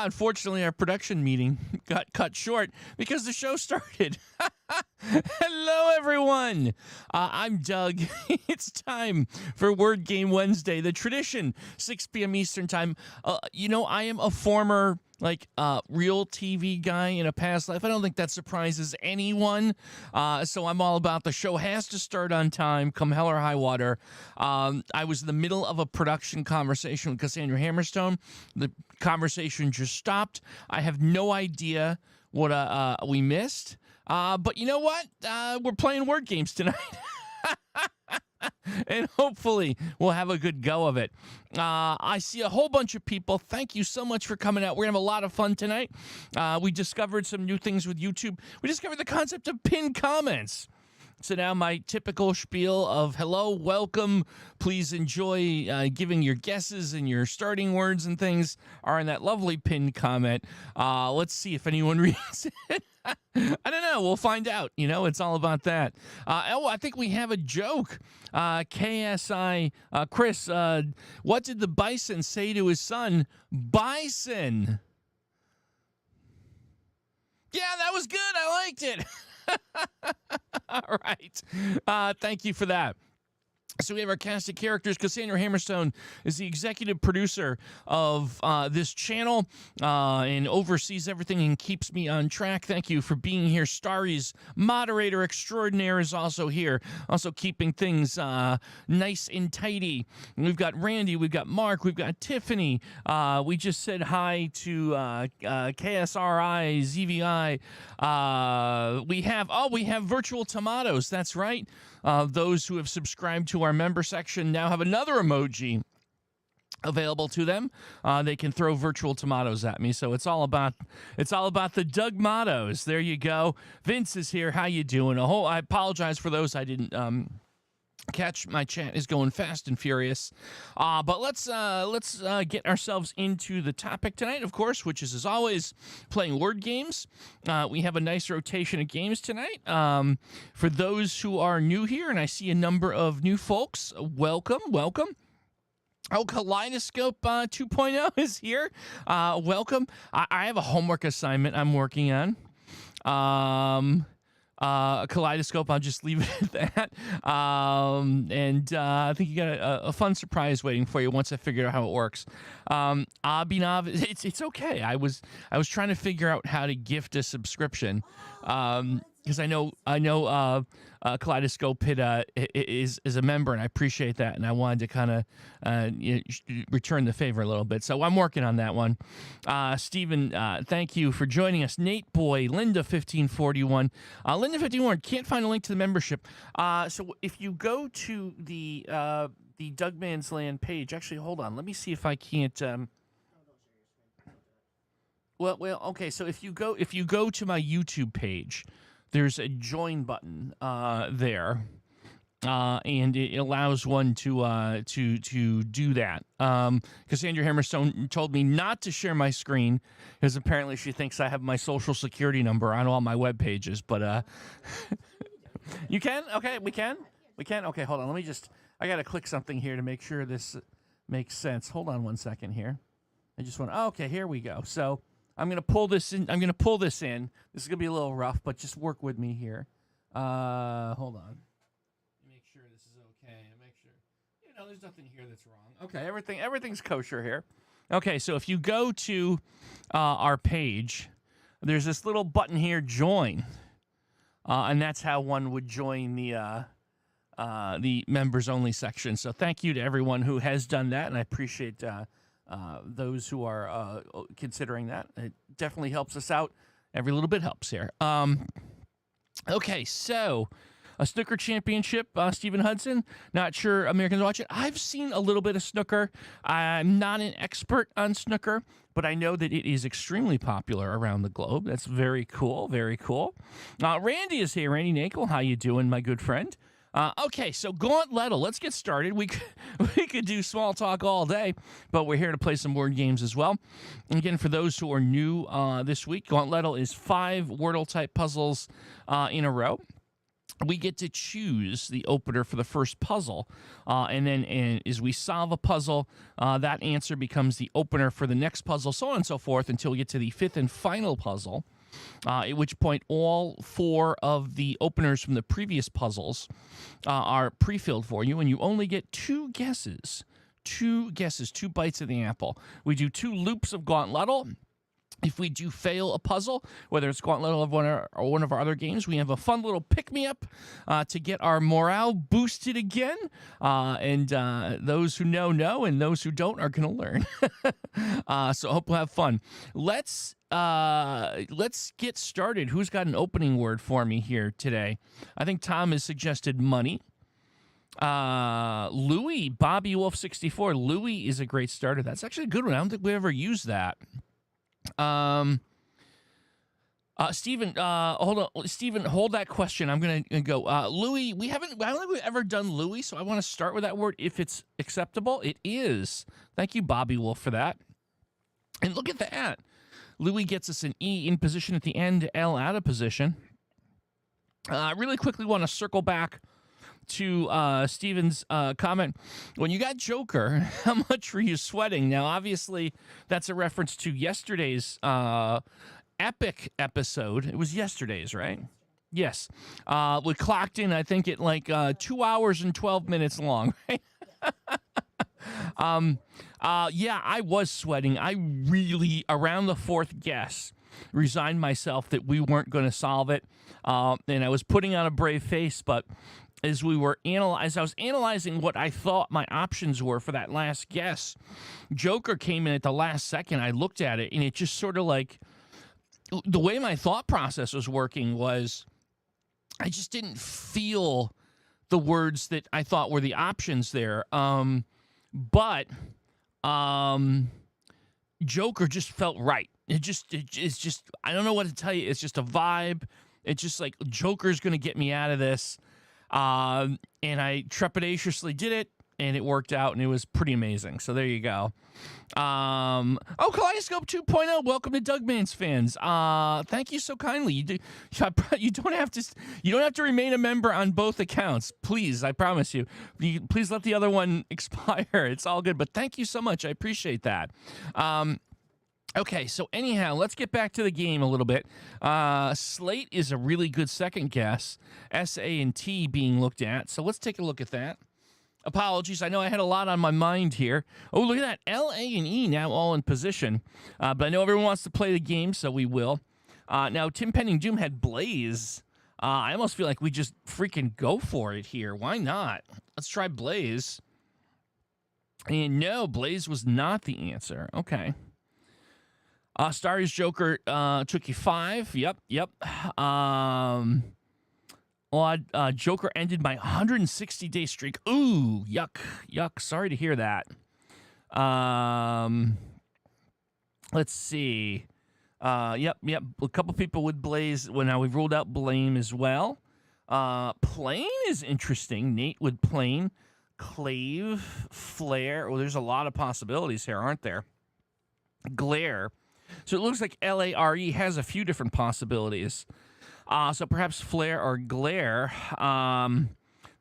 unfortunately, our production meeting got cut short because the show started. Hello, everyone. I'm Doug. It's time for Word Game Wednesday, the tradition, 6 p.m. Eastern Time. I am a former real TV guy in a past life. I don't think that surprises anyone. So I'm all about the show has to start on time, come hell or high water. I was in the middle of a production conversation with Cassandra Hammerstone. The conversation just stopped. I have no idea what we missed. But you know what? We're playing word games tonight. And hopefully we'll have a good go of it. I see a whole bunch of people. Thank you so much for coming out. We're going to have a lot of fun tonight. We discovered some new things with YouTube. We discovered the concept of pinned comments. So now my typical spiel of hello, welcome, please enjoy giving your guesses and your starting words and things are in that lovely pinned comment. Let's see if anyone reads it. I don't know. We'll find out. It's all about that. I think we have a joke. KSI, Chris, what did the bison say to his son? Bison. Yeah, that was good. I liked it. All right. Thank you for that. So we have our cast of characters. Cassandra Hammerstone is the executive producer of this channel and oversees everything and keeps me on track. Thank you for being here. Starry's moderator extraordinaire is also here, also keeping things nice and tidy. We've got Randy, we've got Mark, we've got Tiffany. We just said hi to KSRI, ZVI. We have Virtual Tomatoes. That's right. Those who have subscribed to our member section now have another emoji available to them. They can throw virtual tomatoes at me. So it's all about the Doug mottos. There you go. Vince is here. How you doing? I apologize for those I didn't catch. My chat is going fast and furious. But let's get ourselves into the topic tonight, of course, which is, as always, playing word games. We have a nice rotation of games tonight. For those who are new here, and I see a number of new folks, welcome. Oh, Kaleidoscope 2.0 is here. Welcome. I have a homework assignment I'm working on. A kaleidoscope, I'll just leave it at that. I think you got a fun surprise waiting for you once I figure out how it works. Abhinav, it's okay. I was trying to figure out how to gift a subscription. Because I know Kaleidoscope is a member, and I appreciate that, and I wanted to kind of return the favor a little bit. So I'm working on that one. Stephen, thank you for joining us. Nate Boy, Linda1541. Linda51 can't find a link to the membership. So if you go to the Doug Man's Land page, actually, hold on. Let me see if I can't. Well, okay. So if you go to my YouTube page, there's a join button there, and it allows one to do that. Cassandra Hammerstone told me not to share my screen because apparently she thinks I have my social security number on all my web pages. But you can? Okay, we can. Okay, hold on. I got to click something here to make sure this makes sense. Hold on one second here. I just want. Okay, here we go. So I'm going to pull this in. This is going to be a little rough, but just work with me here. Hold on. Make sure this is okay. Make sure. There's nothing here that's wrong. Okay, everything's kosher here. Okay, so if you go to our page, there's this little button here, join. And that's how one would join the members only section. So thank you to everyone who has done that, and I appreciate those who are considering that. It definitely helps us out. Every little bit helps here. Okay, so a snooker championship, Stephen Hudson. Not sure Americans watch it. I've seen a little bit of snooker. I'm not an expert on snooker, but I know that it is extremely popular around the globe. That's very cool, very cool. Randy is here. Randy Nakel, how you doing, my good friend? Okay, so Gauntlettle, let's get started. We could do small talk all day, but we're here to play some word games as well. And again, for those who are new this week, Gauntlettle is 5 Wordle-type puzzles in a row. we get to choose the opener for the first puzzle. And as we solve a puzzle, that answer becomes the opener for the next puzzle, so on and so forth, until we get to the fifth and final puzzle, at which point all 4 of the openers from the previous puzzles are pre-filled for you, and you only get 2 guesses. 2 guesses, 2 bites of the apple. We do 2 loops of Gauntlettle. If we do fail a puzzle, whether it's Gauntlet or one of our other games, we have a fun little pick-me-up to get our morale boosted again. And those who know, and those who don't are going to learn. So I hope we'll have fun. Let's get started. Who's got an opening word for me here today? I think Tom has suggested money. Louis, Bobby Wolf 64. Louis is a great starter. That's actually a good one. I don't think we ever used that. Steven, hold on. Steven, hold that question. I'm going to go. Louis, I don't think we've ever done Louis, so I want to start with that word if it's acceptable. It is. Thank you, Bobby Wolf, for that. And look at that. Louis gets us an E in position at the end, L out of position. I really quickly want to circle back to Steven's comment. When you got Joker, how much were you sweating? Now, obviously, that's a reference to yesterday's epic episode. It was yesterday's, right? Yes. We clocked in, I think, at like 2 hours and 12 minutes long, right? Yeah, I was sweating. I really, around the 4th guess, resigned myself that we weren't going to solve it. And I was putting on a brave face, but as I was analyzing what I thought my options were for that last guess, Joker came in at the last second. I looked at it, and it just sort of like, the way my thought process was working was I just didn't feel the words that I thought were the options there. But Joker just felt right. It's just, I don't know what to tell you. It's just a vibe. It's just like, Joker's going to get me out of this. And I trepidatiously did it, and it worked out, and it was pretty amazing. So there you go. Kaleidoscope 2.0, welcome to Doug Man's fans. Thank you so kindly. You don't have to remain a member on both accounts. Please, I promise you. Please let the other one expire. It's all good, but thank you so much. I appreciate that. Okay, so anyhow, let's get back to the game a little bit. Slate is a really good second guess. S, A, and T being looked at. So let's take a look at that. Apologies, I know I had a lot on my mind here. Oh, look at that. L, A, and E now all in position. But I know everyone wants to play the game, so we will. Now, Tim Pending Doom had Blaze. I almost feel like we just freaking go for it here. Why not? Let's try Blaze. And no, Blaze was not the answer. Okay. Starry's Joker took you 5. Yep. Joker ended my 160-day streak. Ooh, yuck. Sorry to hear that. Let's see. Yep. A couple people with Blaze. Well, now we've ruled out Blame as well. Plane is interesting. Nate with Plane. Clave, Flare. Well, there's a lot of possibilities here, aren't there? Glare. So it looks like L-A-R-E has a few different possibilities. So perhaps Flare or Glare. I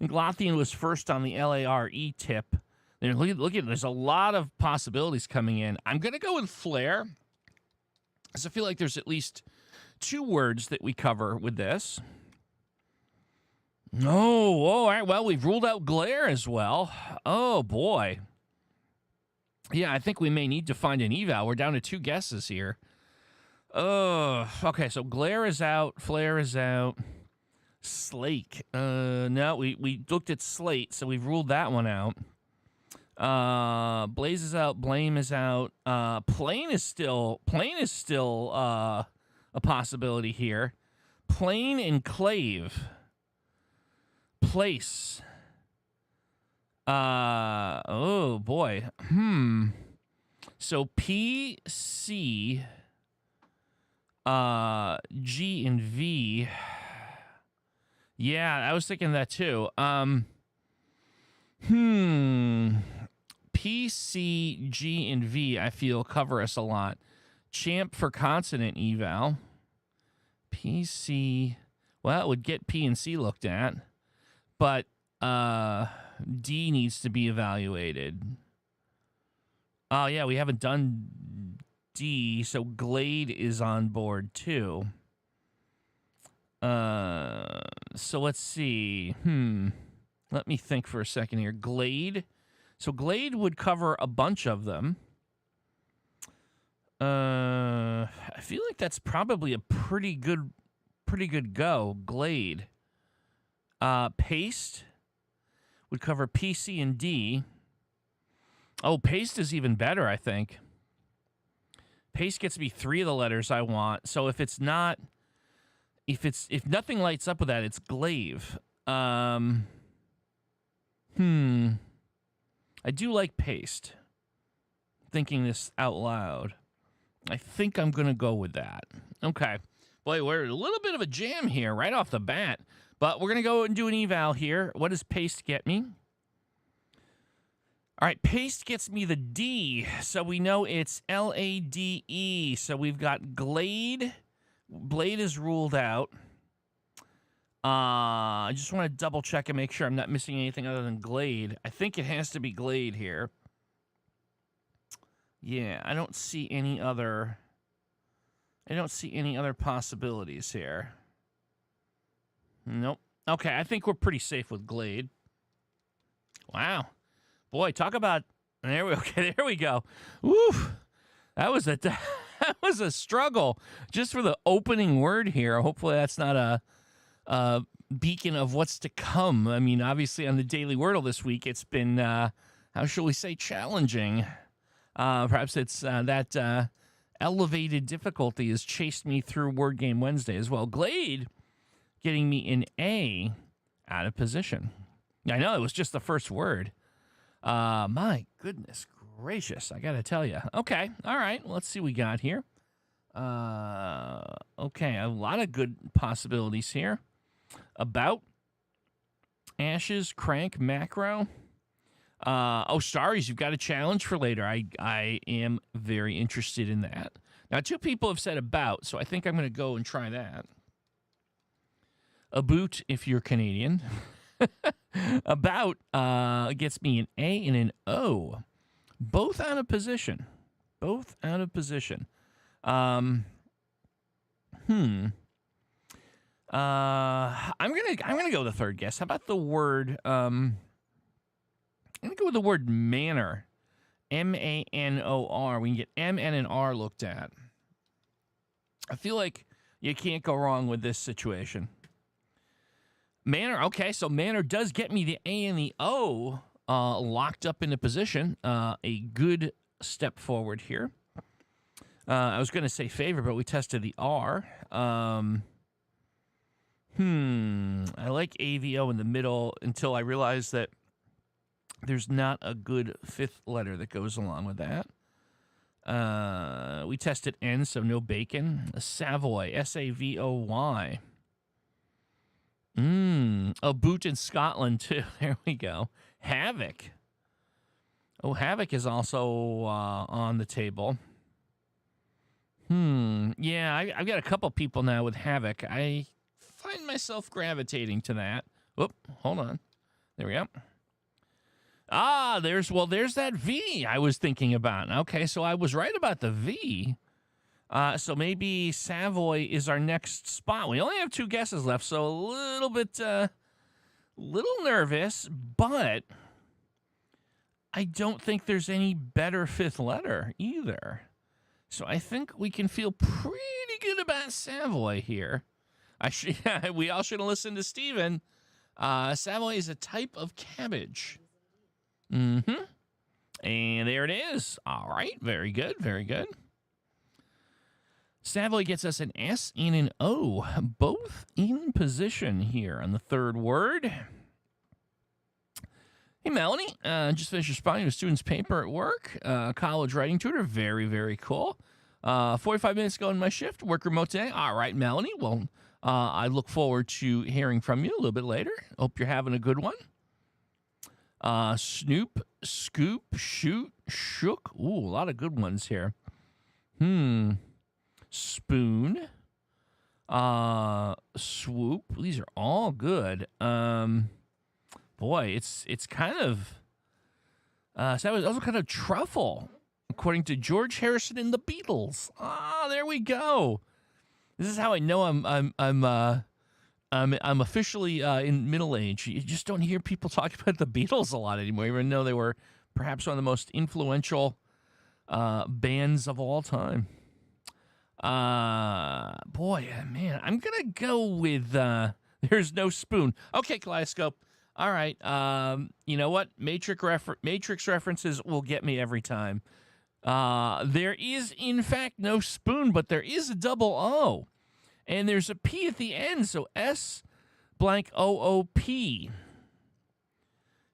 think Lothian was first on the L-A-R-E tip. Look at it. There's a lot of possibilities coming in. I'm going to go with Flare, because I feel like there's at least 2 words that we cover with this. Oh, all right. Well, we've ruled out Glare as well. Oh, boy. Yeah, I think we may need to find an eval. We're down to 2 guesses here. Okay, so Glare is out, Flare is out, Slake. No, we looked at Slate, so we've ruled that one out. Blaze is out, Blame is out. Plane is still a possibility here. Plane and Clave. Place. Oh boy. So P, C, G, and V. Yeah, I was thinking that too. P, C, G, and V, I feel cover us a lot. Champ for consonant eval. P, C. Well, it would get P and C looked at, but D needs to be evaluated. Oh, yeah, we haven't done D, so Glade is on board too. So let's see. Let me think for a second here. Glade. So Glade would cover a bunch of them. I feel like that's probably a pretty good go. Glade. Paste would cover P, C, and D. Oh, paste is even better, I think. Paste gets me 3 of the letters I want. So if it's not, if nothing lights up with that, it's glaive. I do like paste. Thinking this out loud. I think I'm going to go with that. Okay. Boy, we're a little bit of a jam here right off the bat. But we're going to go and do an eval here. What does paste get me? All right, paste gets me the D. So we know it's L-A-D-E. So we've got Glade. Blade is ruled out. I just want to double check and make sure I'm not missing anything other than Glade. I think it has to be Glade here. Yeah, I don't see any other possibilities here. Nope. Okay, I think we're pretty safe with Glade. Wow. Boy, talk about there we go. Woo. That was a struggle just for the opening word here. Hopefully that's not a beacon of what's to come. I mean, obviously on the Daily Wordle this week, it's been, how shall we say, challenging. Perhaps it's that elevated difficulty has chased me through Word Game Wednesday as well. Glade getting me an A out of position. I know, it was just the first word. My goodness gracious, I got to tell you. Okay, all right, let's see what we got here. Okay, a lot of good possibilities here. About, ashes, crank, macro. Oh, Starries, you've got a challenge for later. I am very interested in that. Now, 2 people have said about, so I think I'm going to go and try that. A boot, if you're Canadian. About gets me an A and an O. Both out of position. Both out of position. I'm gonna go with the third guess. How about the word? I'm gonna go with the word manor. M-A-N-O-R. We can get M, N, and R looked at. I feel like you can't go wrong with this situation. Manor, okay, so Manor does get me the A and the O locked up into position. A good step forward here. I was going to say favor, but we tested the R. I like AVO in the middle until I realized that there's not a good 5th letter that goes along with that. We tested N, so no bacon. Savoy, S-A-V-O-Y. A boot in Scotland, too. There we go. Havoc. Oh, Havoc is also on the table. Yeah, I've got a couple people now with Havoc. I find myself gravitating to that. Whoop, hold on. There we go. Ah, there's that V I was thinking about. Okay, so I was right about the V. So maybe Savoy is our next spot. We only have 2 guesses left, so a little bit, little nervous, but I don't think there's any better 5th letter either. So I think we can feel pretty good about Savoy here. We all should have listened to Steven. Savoy is a type of cabbage. And there it is. All right, very good, very good. Savoy gets us an S and an O, both in position here on the 3rd word. Hey, Melanie, just finished responding to a student's paper at work, college writing tutor. Very, very cool. 45 minutes ago in my shift, work remote today. All right, Melanie. Well, I look forward to hearing from you a little bit later. Hope you're having a good one. Snoop, scoop, shoot, shook. Ooh, a lot of good ones here. Spoon. Swoop. These are all good. Boy, it's kind of so that was also kind of truffle, according to George Harrison and the Beatles. Ah, there we go. This is how I know I'm officially in middle age. You just don't hear people talk about the Beatles a lot anymore, even though they were perhaps one of the most influential bands of all time. Boy, man, I'm gonna go with there's no spoon. Okay, Kaleidoscope. All right. You know what? Matrix references will get me every time. There is, in fact, no spoon, but there is a double O. And there's a P at the end, so S blank OOP.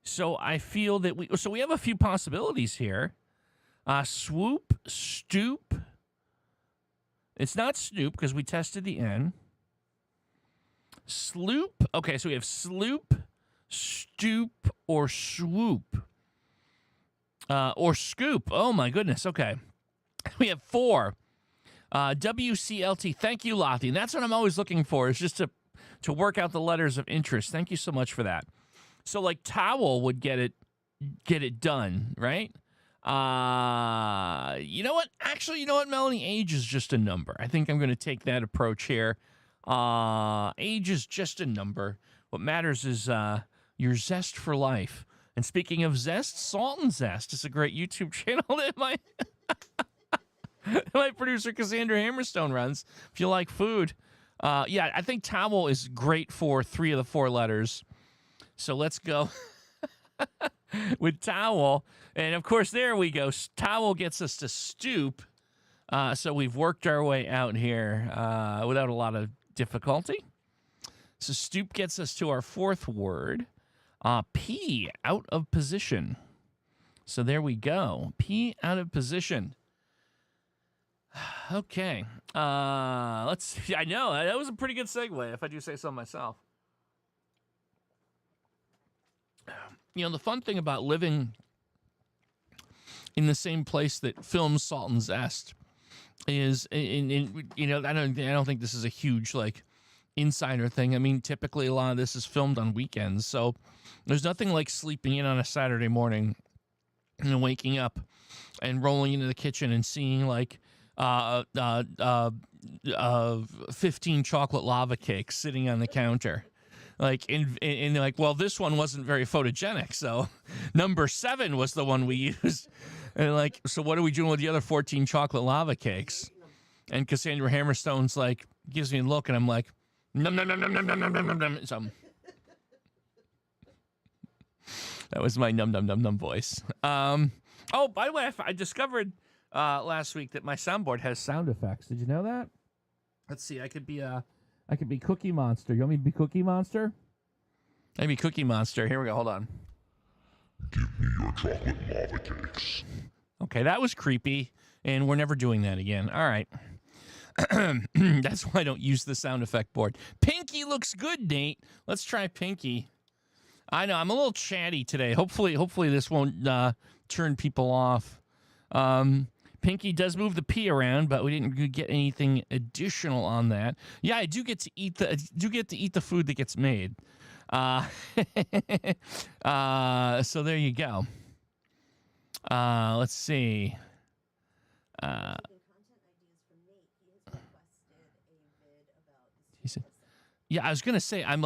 So I feel that we have a few possibilities here. Swoop, stoop. It's not snoop because we tested the N. Sloop. Okay, so we have sloop, stoop, or swoop. Or scoop. Oh, my goodness. Okay. We have 4. WCLT. Thank you, Lottie. And that's what I'm always looking for, is just to work out the letters of interest. Thank you so much for that. So, like, towel would get it done, right? You know what? Actually, you know what, Melanie? Age is just a number. I think I'm going to take that approach here. Age is just a number. What matters is your zest for life. And speaking of zest, Salt and Zest is a great YouTube channel that my producer Cassandra Hammerstone runs. If you like food, yeah, I think towel is great for 3 of the 4 letters. So let's go with towel. And of course, there we go. Towel gets us to stoop. So we've worked our way out here without a lot of difficulty. So stoop gets us to our 4th word. P, out of position. So there we go. P, out of position. Okay. Let's see. I know, that was a pretty good segue, if I do say so myself. You know, the fun thing about living in the same place that films Salt and Zest is, you know, I don't think this is a huge, like, insider thing. I mean, typically a lot of this is filmed on weekends, so there's nothing like sleeping in on a Saturday morning and then waking up and rolling into the kitchen and seeing, like, 15 chocolate lava cakes sitting on the counter. Like, and like, well, this one wasn't very photogenic, so number 7 was the one we used. And like, so what are we doing with the other 14 chocolate lava cakes? And Cassandra Hammerstone's like, gives me a look, and I'm like, num num num num num num num num num. So that was my num num num num voice. Oh, by the way, I discovered last week that my soundboard has sound effects. Did you know that? Let's see. I could be Cookie Monster. You want me to be Cookie Monster? I'd be Cookie Monster. Here we go. Hold on. Give me your chocolate lava cakes. Okay, that was creepy, and we're never doing that again. All right. That's why I don't use the sound effect board. Pinky looks good, Nate. Let's try Pinky. I know, I'm a little chatty today. Hopefully this won't turn people off. Pinky does move the P around, but we didn't get anything additional on that. Yeah, I do get to eat the food that gets made. So there you go. Let's see. He said, yeah, I was going to say, I'm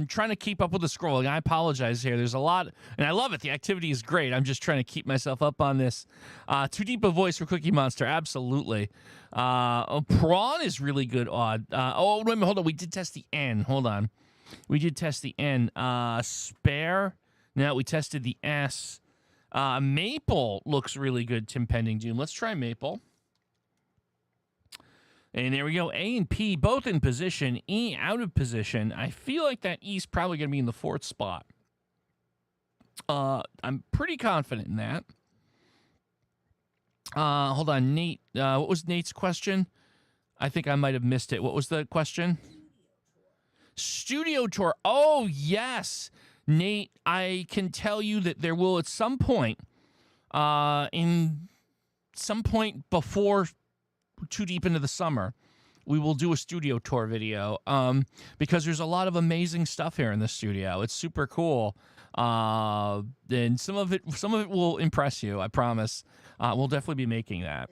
trying to keep up with the scrolling. I apologize here. There's a lot, and I love it. The activity is great. I'm just trying to keep myself up on this. Too deep a voice for Cookie Monster. Absolutely. Prawn is really good, Odd. Oh, wait a minute, hold on. We did test the N. Hold on. We did test the N. Spare. Now we tested the S. Maple looks really good, Tim Pending Doom. Let's try Maple. And there we go. A and P both in position. E out of position. I feel like that E is probably going to be in the 4th spot. I'm pretty confident in that. Hold on, Nate. What was Nate's question? I think I might have missed it. What was the question? Studio tour. Oh, yes. Nate, I can tell you that there will at some point, before too deep into the summer, we will do a studio tour video because there's a lot of amazing stuff here in the studio. It's super cool. And some of it will impress you, I promise. We'll definitely be making that.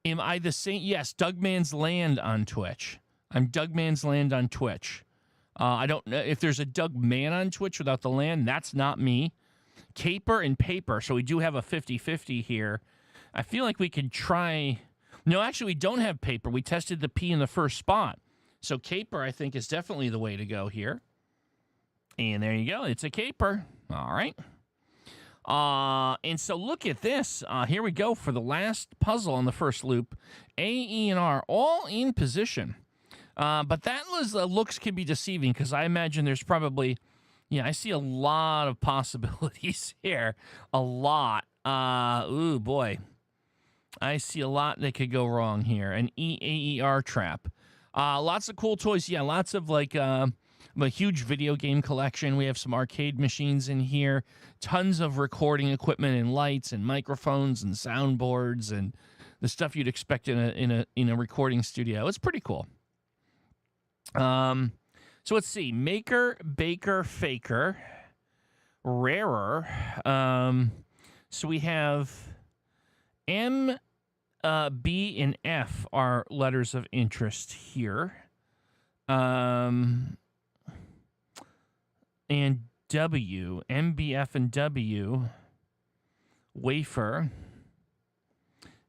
Am I the same? Yes, Dougman's Land on Twitch. I'm Dougman's Land on Twitch. I don't know if there's a Doug Man on Twitch without the land. That's not me. Caper and Paper. So we do have a 50-50 here. I feel like we could try. No, actually, we don't have Paper. We tested the P in the first spot. So Caper, I think, is definitely the way to go here. And there you go. It's a Caper. All right. And so look at this. Here we go for the last puzzle on the first loop. A, E, and R all in position. But that was looks can be deceiving because I imagine there's probably, yeah, I see a lot of possibilities here. A lot. Ooh, boy. I see a lot that could go wrong here. An EAER trap. Lots of cool toys. Yeah, lots of like a huge video game collection. We have some arcade machines in here. Tons of recording equipment and lights and microphones and soundboards and the stuff you'd expect in a recording studio. It's pretty cool. So let's see. Maker, Baker, Faker, Rarer. So we have M, B, and F are letters of interest here. And W, M, B, F, and W. Wafer.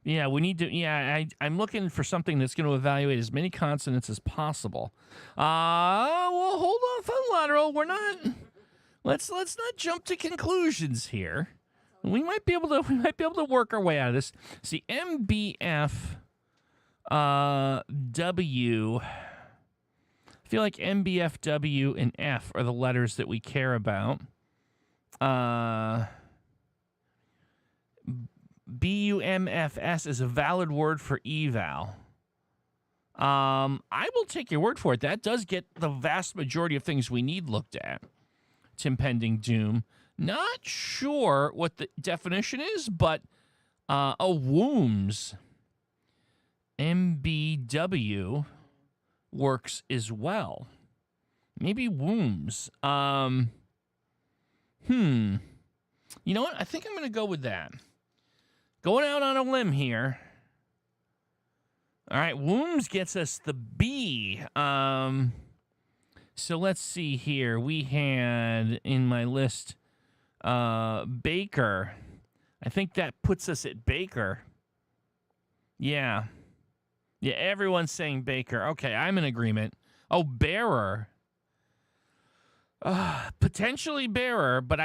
Yeah, we need to. Yeah, I'm looking for something that's going to evaluate as many consonants as possible. Well, hold on, Fun Lateral. We're not. Let's not jump to conclusions here. We might be able to work our way out of this. See, M, B, F, W. I feel like M, B, F, W, and F are the letters that we care about. BUMFS is a valid word for eval. I will take your word for it. That does get the vast majority of things we need looked at. It's impending doom. Not sure what the definition is, but wombs. MBW works as well. Maybe wombs. You know what? I think I'm going to go with that. Going out on a limb here. All right, wombs gets us the B. So let's see here. We had in my list Baker. I think that puts us at Baker. Yeah. Yeah, everyone's saying Baker. Okay, I'm in agreement. Oh, Bearer. Potentially Bearer, but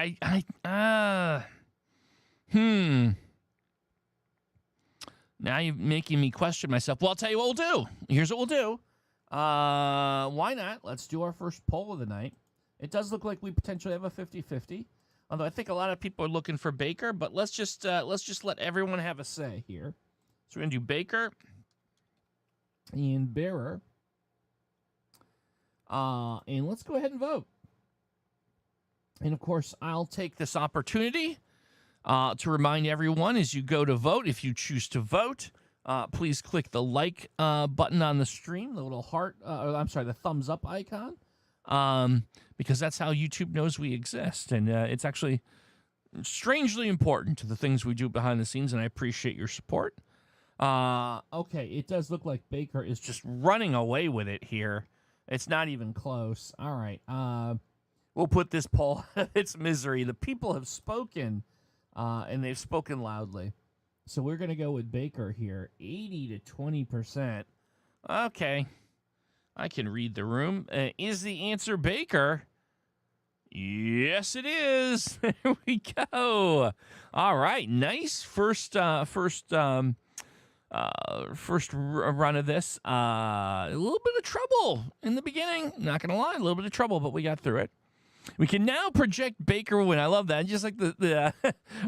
Now you're making me question myself. Well, I'll tell you what we'll do. Here's what we'll do. Why not? Let's do our first poll of the night. It does look like we potentially have a 50-50. Although I think a lot of people are looking for Baker, but let's just let everyone have a say here. So we're going to do Baker and Bearer. And let's go ahead and vote. And, of course, I'll take this opportunity to remind everyone as you go to vote, if you choose to vote, please click the like button on the stream, the little heart, the thumbs up icon, because that's how YouTube knows we exist. And it's actually strangely important to the things we do behind the scenes, and I appreciate your support. Okay, it does look like Baker is just running away with it here. It's not even close. All right. We'll put this poll out of its misery. The people have spoken, and they've spoken loudly. So we're going to go with Baker here. 80 to 20%. Okay. I can read the room. Is the answer Baker? Yes, it is. There we go. All right. Nice first run of this. A little bit of trouble in the beginning. Not going to lie. A little bit of trouble, but we got through it. We can now project Baker win. I love that. Just like the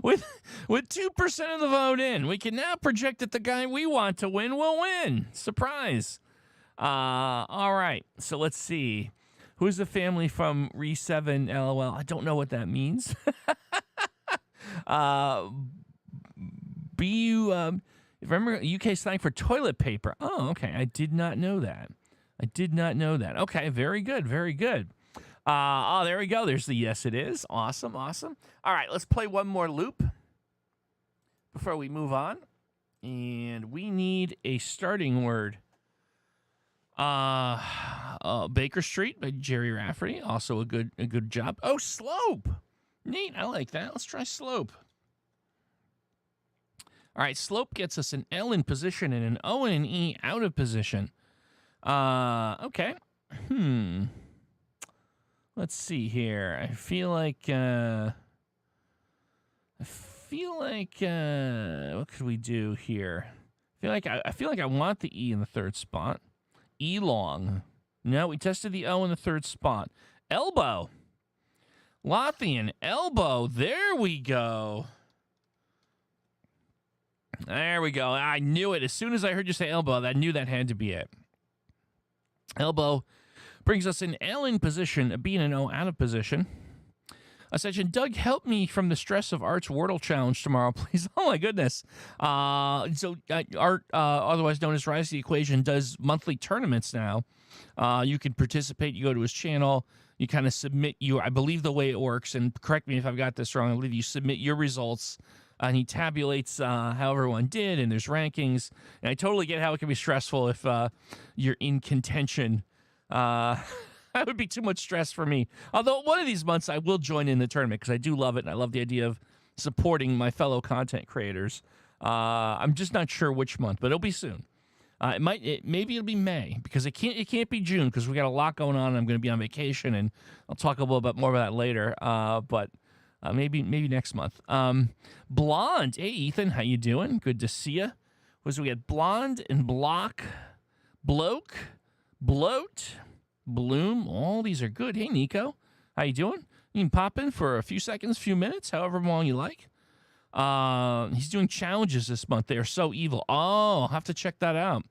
with 2% of the vote in, we can now project that the guy we want to win will win. Surprise. All right. So let's see. Who's the family from Re7 LOL? I don't know what that means. Remember UK slang for toilet paper. Oh, okay. I did not know that. Okay, very good, very good. Oh, there we go. There's the yes, it is. Awesome, awesome. All right, let's play one more loop before we move on. And we need a starting word. Baker Street by Jerry Rafferty. Also a good job. Oh, slope. Neat. I like that. Let's try slope. All right, slope gets us an L in position and an O and an E out of position. Okay. Let's see here. I feel like what could we do here? I feel like I want the E in the third spot. Elong. No, we tested the O in the third spot. Elbow. Lothian. Elbow. There we go. There we go. I knew it. As soon as I heard you say elbow, I knew that had to be it. Elbow brings us an L in position, a B and an O out of position. Ascension, Doug, help me from the stress of Art's Wordle challenge tomorrow, please. Oh, my goodness. Art, otherwise known as Rise to the Equation, does monthly tournaments now. You can participate. You go to his channel. You kind of submit I believe the way it works, and correct me if I've got this wrong, I believe you submit your results, and he tabulates how everyone did, and there's rankings. And I totally get how it can be stressful if you're in contention. That would be too much stress for me. Although one of these months I will join in the tournament because I do love it, and I love the idea of supporting my fellow content creators. I'm just not sure which month, but it'll be soon. Maybe it'll be May because it can't be June because we got a lot going on. And I'm going to be on vacation, and I'll talk a little bit more about that later. But maybe next month. Blonde, hey Ethan, how you doing? Good to see you. We had blonde and block, bloke, bloat. Bloom, all these are good. Hey, Nico, how you doing? You can pop in for a few seconds, few minutes, however long you like. He's doing challenges this month. They are so evil. Oh, I'll have to check that out.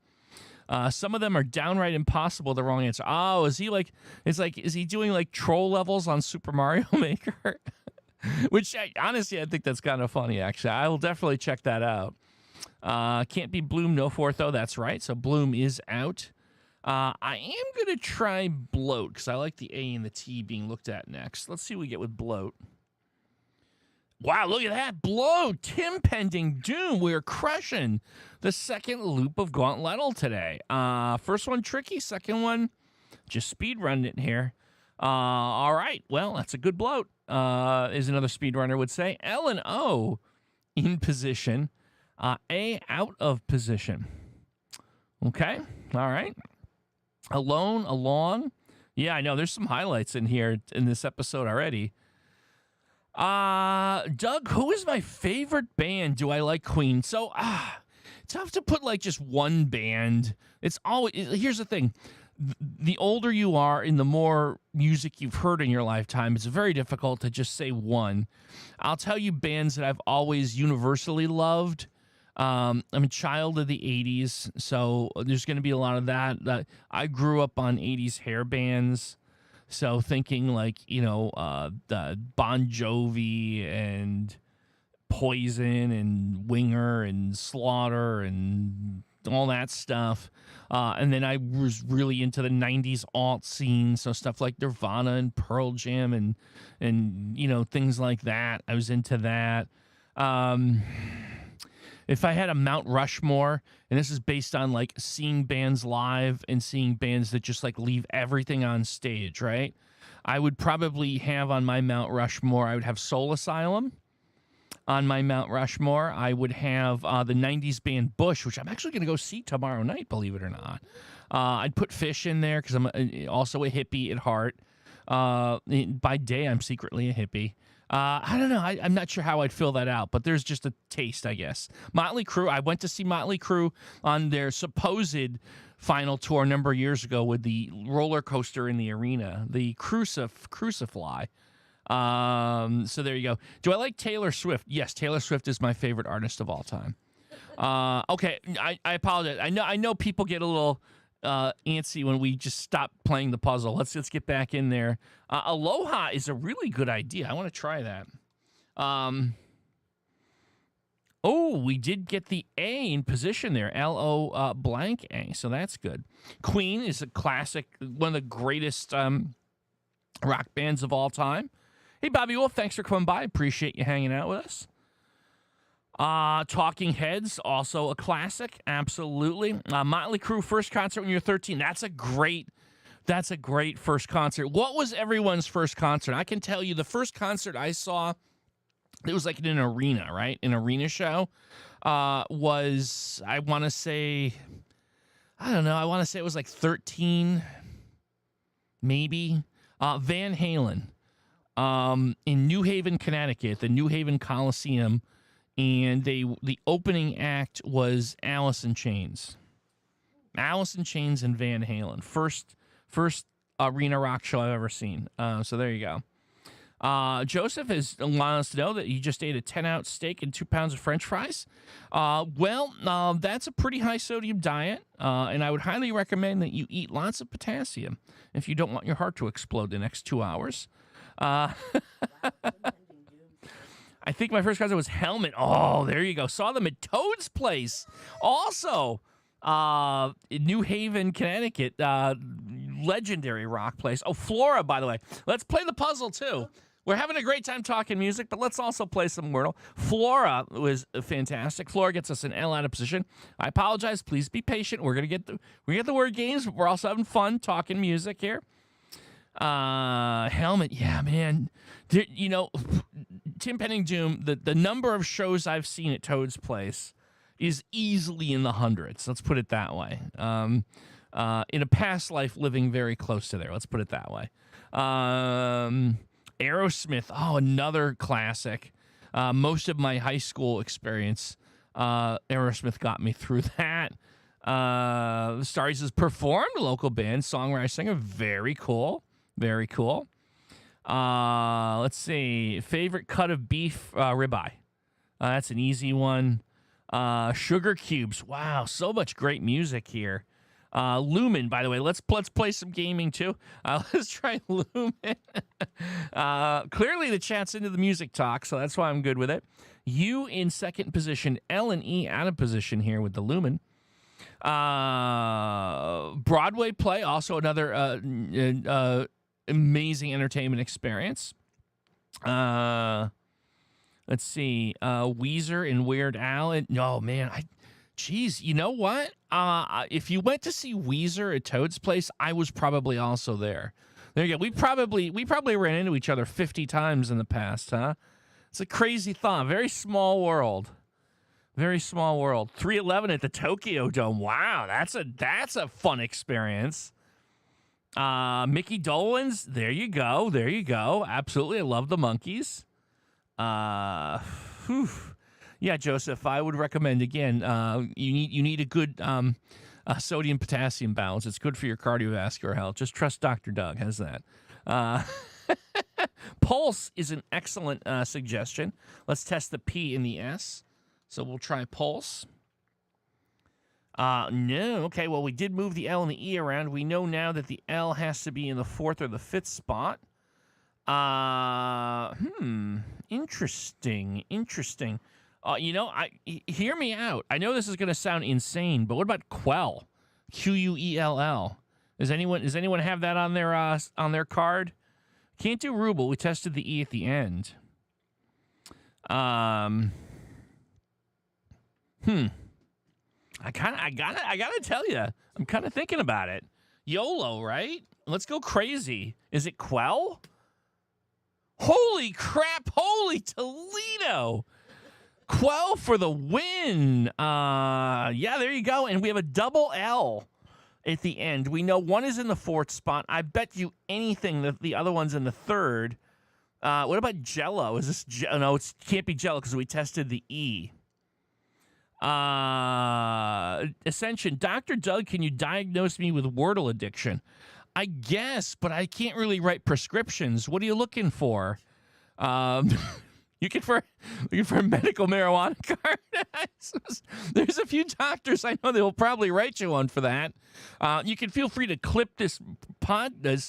Some of them are downright impossible, the wrong answer. Oh, is he doing like troll levels on Super Mario Maker? Which, honestly, I think that's kind of funny, actually. I will definitely check that out. Can't be Bloom, no fourth, though. That's right. So Bloom is out. I am going to try bloat because I like the A and the T being looked at next. Let's see what we get with bloat. Wow, look at that. Bloat. Tim Pending Doom. We're crushing the second loop of Gauntlettle today. First one tricky. Second one just speed running it here. All right. Well, that's a good bloat, is another speedrunner would say. L and O in position. A out of position. Okay. All right. Alone, along. Yeah, I know. There's some highlights in here in this episode already. Doug, who is my favorite band? Do I like Queen? So, tough to put like just one band. It's always, here's the thing. The older you are and the more music you've heard in your lifetime, it's very difficult to just say one. I'll tell you bands that I've always universally loved. I'm a child of the 80s, so there's going to be a lot of that. I grew up on 80s hair bands, so thinking like, the Bon Jovi and Poison and Winger and Slaughter and all that stuff. And then I was really into the 90s alt scene, so stuff like Nirvana and Pearl Jam and things like that. I was into that. If I had a Mount Rushmore, and this is based on like seeing bands live and seeing bands that just like leave everything on stage, right? I would probably have on my Mount Rushmore, I would have Soul Asylum. On my Mount Rushmore, I would have the 90s band Bush, which I'm actually going to go see tomorrow night, believe it or not. I'd put Fish in there because I'm also a hippie at heart. By day, I'm secretly a hippie. I don't know. I'm not sure how I'd fill that out, but there's just a taste, I guess. Motley Crue. I went to see Motley Crue on their supposed final tour a number of years ago with the roller coaster in the arena, the Crucify. So there you go. Do I like Taylor Swift? Yes, Taylor Swift is my favorite artist of all time. Okay, I apologize. I know people get a little antsy when we just stop playing the puzzle. Let's get back in there. Aloha is a really good idea. I want to try that. Oh, we did get the A in position there, L-O blank A, so that's good. Queen is a classic, one of the greatest rock bands of all time. Hey, Bobby Wolf, thanks for coming by. Appreciate you hanging out with us. Talking Heads, also a classic, absolutely. Motley Crue, first concert when you're 13. That's a great first concert. What was everyone's first concert? I can tell you the first concert I saw, it was like in an arena, right? An arena show was, I want to say it was like 13, maybe. Van Halen in New Haven, Connecticut, the New Haven Coliseum, and the opening act was Alice in Chains. Alice in Chains and Van Halen. First arena rock show I've ever seen. So there you go. Joseph has wanted us to know that you just ate a 10-ounce steak and 2 pounds of French fries. That's a pretty high sodium diet, and I would highly recommend that you eat lots of potassium if you don't want your heart to explode the next 2 hours. I think my first concert was Helmet. Oh, there you go. Saw them at Toad's Place. Also, in New Haven, Connecticut, legendary rock place. Oh, Flora, by the way. Let's play the puzzle, too. We're having a great time talking music, but let's also play some Wordle. Flora was fantastic. Flora gets us an L out of position. I apologize. Please be patient. We're gonna get the word games, but we're also having fun talking music here. Helmet, yeah, man. You know, Tim Penning Doom, the number of shows I've seen at Toad's Place is easily in the hundreds. Let's put it that way. In a past life, living very close to there. Let's put it that way. Aerosmith, another classic. Most of my high school experience, Aerosmith got me through that. The Stars has performed, local band, songwriter, singer, very cool. Very cool. Let's see. Favorite cut of beef, ribeye. That's an easy one. Sugar Cubes. Wow, so much great music here. Lumen, by the way. Let's play some gaming too. Let's try Lumen. Clearly the chat's into the music talk, so that's why I'm good with it. U in second position. L and E out of position here with the Lumen. Broadway play, also another amazing entertainment experience. Let's see. Weezer and Weird Al. Oh, man. Geez, you know what? If you went to see Weezer at Toad's Place, I was probably also there. There you go. We probably ran into each other 50 times in the past, huh? It's a crazy thought. Very small world. Very small world. 311 at the Tokyo Dome. Wow, that's a fun experience. Mickey Dolenz. There you go. There you go. Absolutely, I love the Monkees. Yeah, Joseph, I would recommend again. You need a good sodium potassium balance. It's good for your cardiovascular health. Just trust Dr. Doug. How's that? Pulse is an excellent suggestion. Let's test the P and the S. So we'll try Pulse. No. Okay, well, we did move the L and the E around. We know now that the L has to be in the 4th or the 5th spot. Interesting. Hear me out. I know this is going to sound insane, but what about Quell? Quell. Does anyone have that on their card? Can't do ruble. We tested the E at the end. I gotta tell you, I'm kind of thinking about it. YOLO, right? Let's go crazy. Is it Quell? Holy crap! Holy Toledo! Quell for the win. Yeah, there you go. And we have a double L at the end. We know one is in the 4th spot. I bet you anything that the other one's in the 3rd. What about Jello? Is this no? It can't be Jello because we tested the E. Ascension, Dr. Doug, can you diagnose me with Wordle addiction? I guess, but I can't really write prescriptions. What are you looking for? Looking for a medical marijuana card? There's a few doctors I know that will probably write you one for that. You can feel free to clip this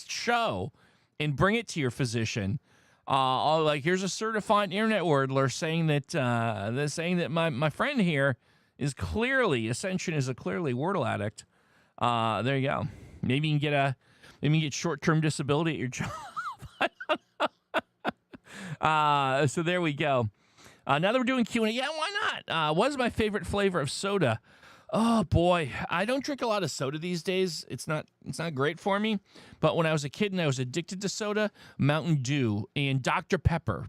show and bring it to your physician. Like here's a certified internet wordler saying that my friend here is clearly Ascension is a clearly Wordle addict. There you go. Maybe you can get short-term disability at your job. So there we go. Now that we're doing Q&A, yeah, why not? What is my favorite flavor of soda? Oh boy, I don't drink a lot of soda these days. It's not great for me. But when I was a kid and I was addicted to soda, Mountain Dew and Dr. Pepper,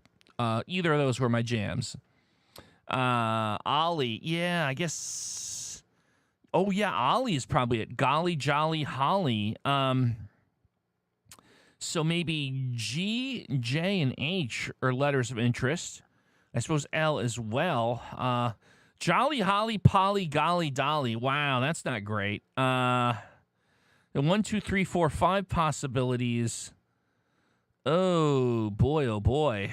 either of those were my jams. Ollie, yeah, I guess. Oh yeah, Ollie is probably it. Golly, jolly, holly. So maybe G, J, and H are letters of interest. I suppose L as well. Jolly, holly, polly, golly, dolly. Wow, that's not great. The 1, 2, 3, 4, 5 possibilities. Oh boy, oh boy.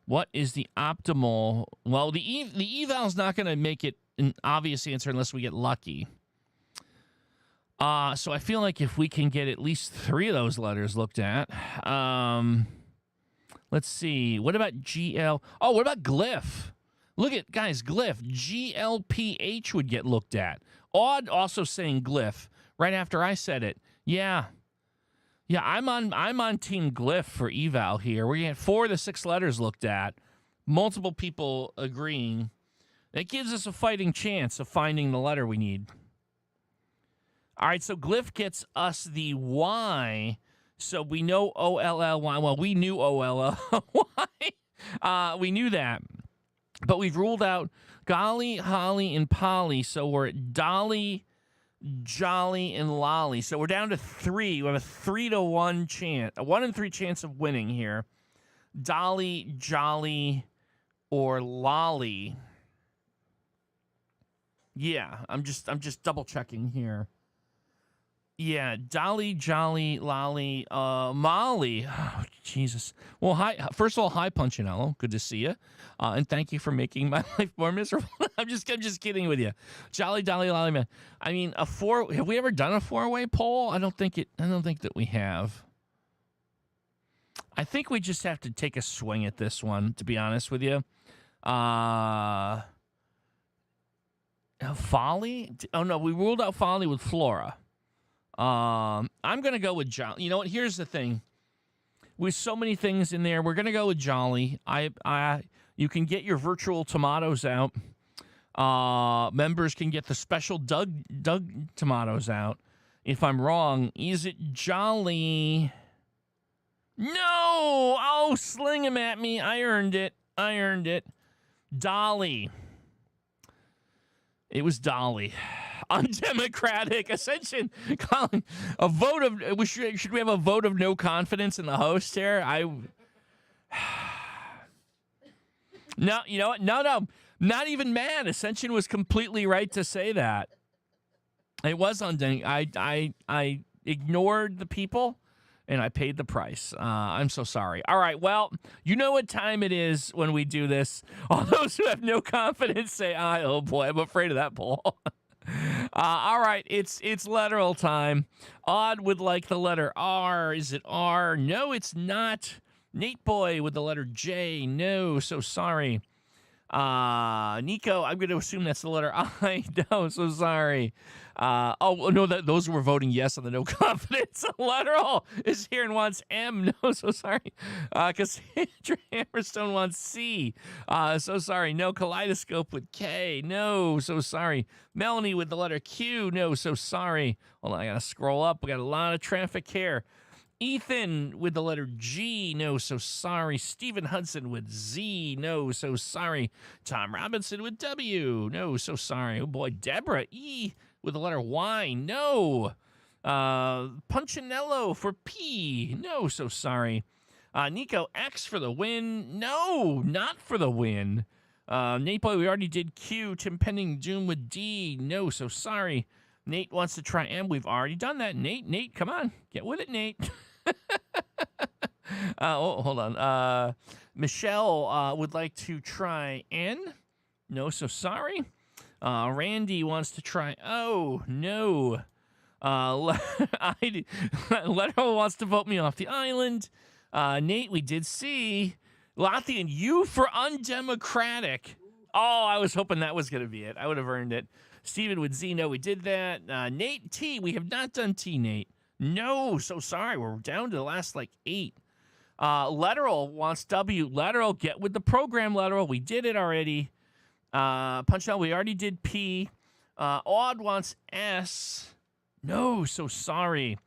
What is the optimal? Well, the eval's not going to make it an obvious answer unless we get lucky. So I feel like if we can get at least 3 of those letters looked at. Let's see. What about GL? Oh, what about glyph? Look at, guys, glyph. GLPH would get looked at. Odd also saying glyph right after I said it. Yeah. Yeah, I'm on team glyph for eval here. We're going to get 4 of the 6 letters looked at. Multiple people agreeing. That gives us a fighting chance of finding the letter we need. All right, so glyph gets us the Y. So we know O-L-L-Y. Well, we knew O-L-L-Y. We knew that. But we've ruled out golly, holly, and polly. So we're at dolly, jolly, and lolly. So we're down to 3. We have a 3 to 1 chance, a 1 in 3 chance of winning here. Dolly, jolly, or lolly. Yeah, I'm just double checking here. Yeah, Dolly, Jolly, Lolly, Molly. Oh, Jesus. Well, hi. First of all, hi, Punchinello. Good to see you, and thank you for making my life more miserable. I'm just kidding with you. Jolly, Dolly, Lolly, man. I mean, have we ever done a 4-way poll? I don't think that we have. I think we just have to take a swing at this one, to be honest with you. Folly? Oh no, we ruled out folly with Flora. I'm gonna go with Jolly. You know what? Here's the thing. With so many things in there, we're gonna go with Jolly. You can get your virtual tomatoes out. Members can get the special Doug tomatoes out. If I'm wrong, is it Jolly? No! Oh, sling him at me. I earned it. Dolly. It was Dolly. Undemocratic. Ascension. Colin, a vote of... Should we have a vote of no confidence in the host here? No, you know what? No. Not even mad. Ascension was completely right to say that. It was I ignored the people, and I paid the price. I'm so sorry. All right, well, you know what time it is when we do this. All those who have no confidence say, oh boy, I'm afraid of that poll. All right, it's letteral time. Odd would like the letter R. Is it R? No, it's not. Nate Boy with the letter J. No, so sorry. Nico, I'm going to assume that's the letter I. No, so sorry. No, those were voting yes on the no confidence. Lateral is here and wants M. No, so sorry. Cassandra Hammerstone wants C. So sorry. No, Kaleidoscope with K. No, so sorry. Melanie with the letter Q. No, so sorry. Hold on, I got to scroll up. We got a lot of traffic here. Ethan with the letter G, no, so sorry. Stephen Hudson with Z, no, so sorry. Tom Robinson with W, no, so sorry. Oh boy, Deborah E with the letter Y, no. Punchinello for P, no, so sorry. Nico X for the win, no, not for the win. Nate Boy, we already did Q. Tim Pending Doom with D, no, so sorry. Nate wants to try M. We've already done that. Nate, come on. Get with it, Nate. Hold on. Michelle would like to try N. No, so sorry. Randy wants to try O. No. Letterman wants to vote me off the island. Nate, we did see. Lothian, you for undemocratic. Oh, I was hoping that was going to be it. I would have earned it. Steven with Zeno, we did that. Nate T, we have not done T, Nate. No, so sorry. We're down to the last, 8. Letteral wants W. Letteral, get with the program, Letteral. We did it already. Punchdown, we already did P. Odd wants S. No, so sorry.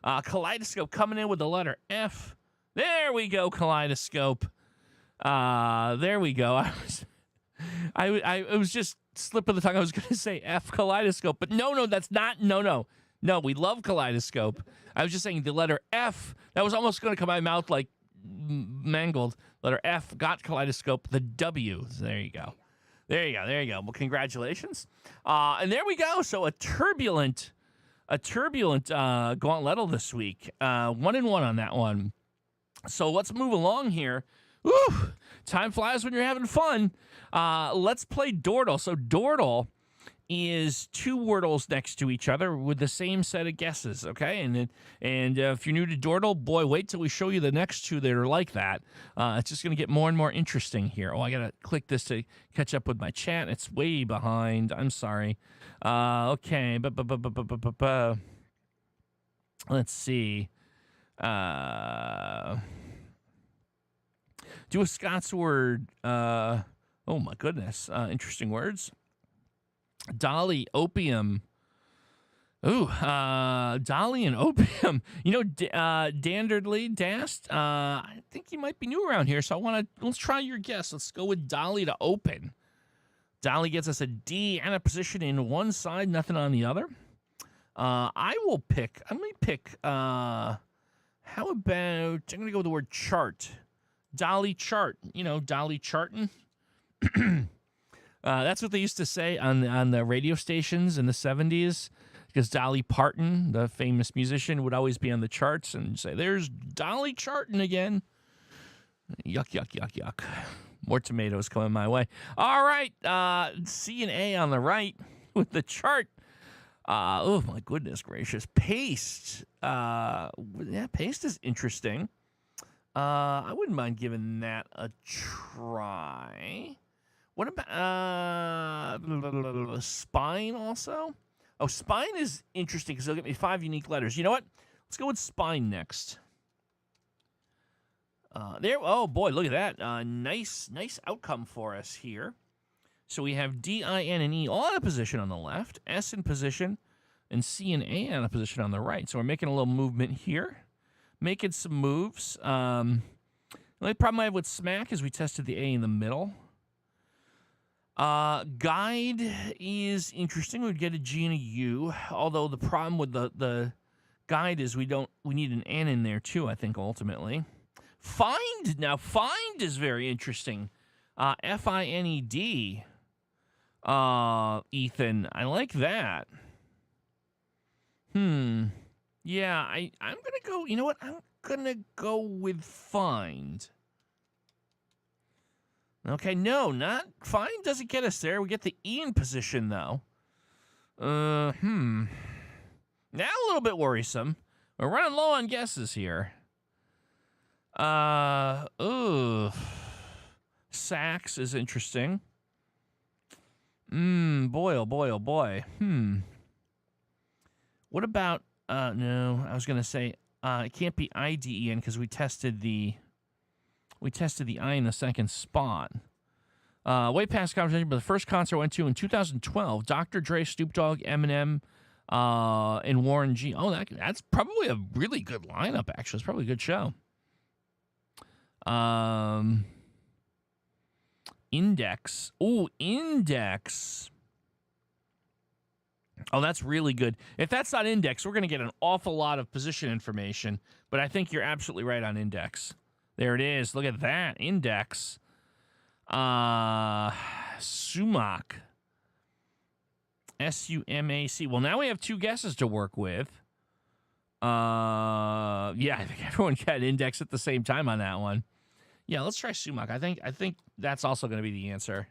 Kaleidoscope coming in with the letter F. There we go, Kaleidoscope. There we go. I was just slip of the tongue. I was going to say F Kaleidoscope, but no, that's not. No. We love Kaleidoscope. I was just saying the letter F. That was almost going to come out of my mouth like mangled. Letter F got Kaleidoscope. The W. There you go. Well, congratulations. And there we go. So a turbulent gauntlet this week. 1-1 on that one. So let's move along here. Woo! Time flies when you're having fun. Let's play Dordle. So Dordle is 2 wordles next to each other with the same set of guesses, okay? And if you're new to Dordle, boy, wait till we show you the next 2 that are like that. It's just going to get more and more interesting here. Oh, I got to click this to catch up with my chat. It's way behind. I'm sorry. Okay. Let's see. Do a Scots word. Oh, my goodness. Interesting words. Dolly, opium. Ooh, Dolly and opium. Dandardly, Dast. I think you might be new around here, so let's try your guess. Let's go with Dolly to open. Dolly gets us a D and a position in one side, nothing on the other. Let me pick, how about, I'm going to go with the word chart. Dolly chart. Dolly chartin'. That's what they used to say on the radio stations in the 70s, because Dolly Parton, the famous musician, would always be on the charts and say, there's Dolly Chartin again. Yuck. More tomatoes coming my way. All right, C and A on the right with the chart. Oh, my goodness gracious. Paste. Paste is interesting. I wouldn't mind giving that a try. What about spine also? Oh, spine is interesting because it'll get me 5 unique letters. You know what? Let's go with spine next. Oh, boy, look at that. Nice outcome for us here. So we have D, I, N, and E all in a position on the left, S in position, and C and A in a position on the right. So we're making a little movement here, making some moves. The only problem I have with smack is we tested the A in the middle. Guide is interesting. We'd get a G and a U, although the problem with the guide is we need an N in there too, I think, ultimately. Find is very interesting. Find. Ethan, I like that. Yeah, I'm gonna go, you know what? I'm gonna go with find. Okay, no, not find doesn't get us there. We get the E in position, though. Now a little bit worrisome. We're running low on guesses here. Sax is interesting. Boy, oh boy, oh boy. What about, no, I was going to say, it can't be IDEN because we tested the I in the second spot. Way past conversation, but the first concert I went to in 2012, Dr. Dre, Snoop Dogg, Eminem, and Warren G. Oh, that's probably a really good lineup, actually. It's probably a good show. Index. Oh, Index. Oh, that's really good. If that's not Index, we're going to get an awful lot of position information, but I think you're absolutely right on Index. There it is. Look at that. Index. Sumac. S-U-M-A-C. Well, now we have 2 guesses to work with. Yeah, I think everyone got Index at the same time on that one. Yeah, let's try Sumac. I think that's also going to be the answer.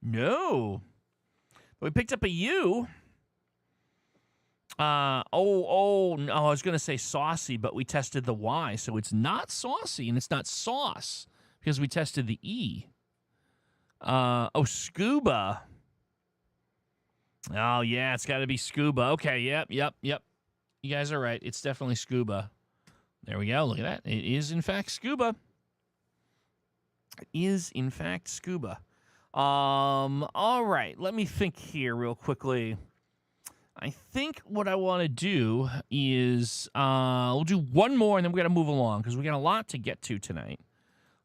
No. But we picked up a U. No, I was going to say saucy, but we tested the Y, so it's not saucy and it's not sauce because we tested the E. Scuba. Oh, yeah, it's got to be scuba. Okay, yep. You guys are right. It's definitely scuba. There we go. Look at that. It is, in fact, scuba. It is, in fact, scuba. All right. Let me think here real quickly. I think what I want to do is we'll do one more, and then we're going to move along because we got a lot to get to tonight.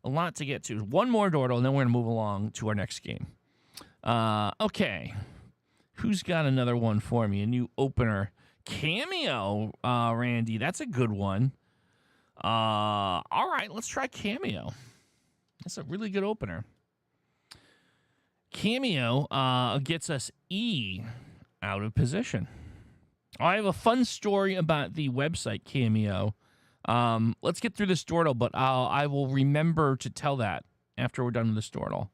A lot to get to. One more Dordle, and then we're going to move along to our next game. Okay. Who's got another one for me? A new opener. Cameo, Randy. That's a good one. All right, let's try Cameo. That's a really good opener. Cameo gets us E out of position. I have a fun story about the website Cameo. Let's get through this Dordle, but I will remember to tell that after we're done with this Dordle.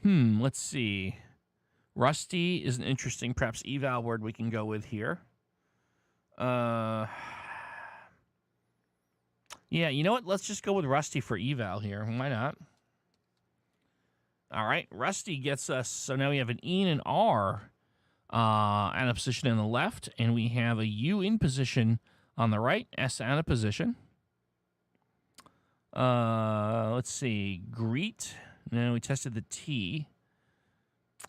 Let's see. Rusty is an interesting, perhaps eval word we can go with here. Yeah, you know what? Let's just go with Rusty for eval here. Why not? All right, Rusty gets us. So now we have an E and an R out of position on the left, and we have a U in position on the right, S out of position. Let's see. Greet. No, we tested the T.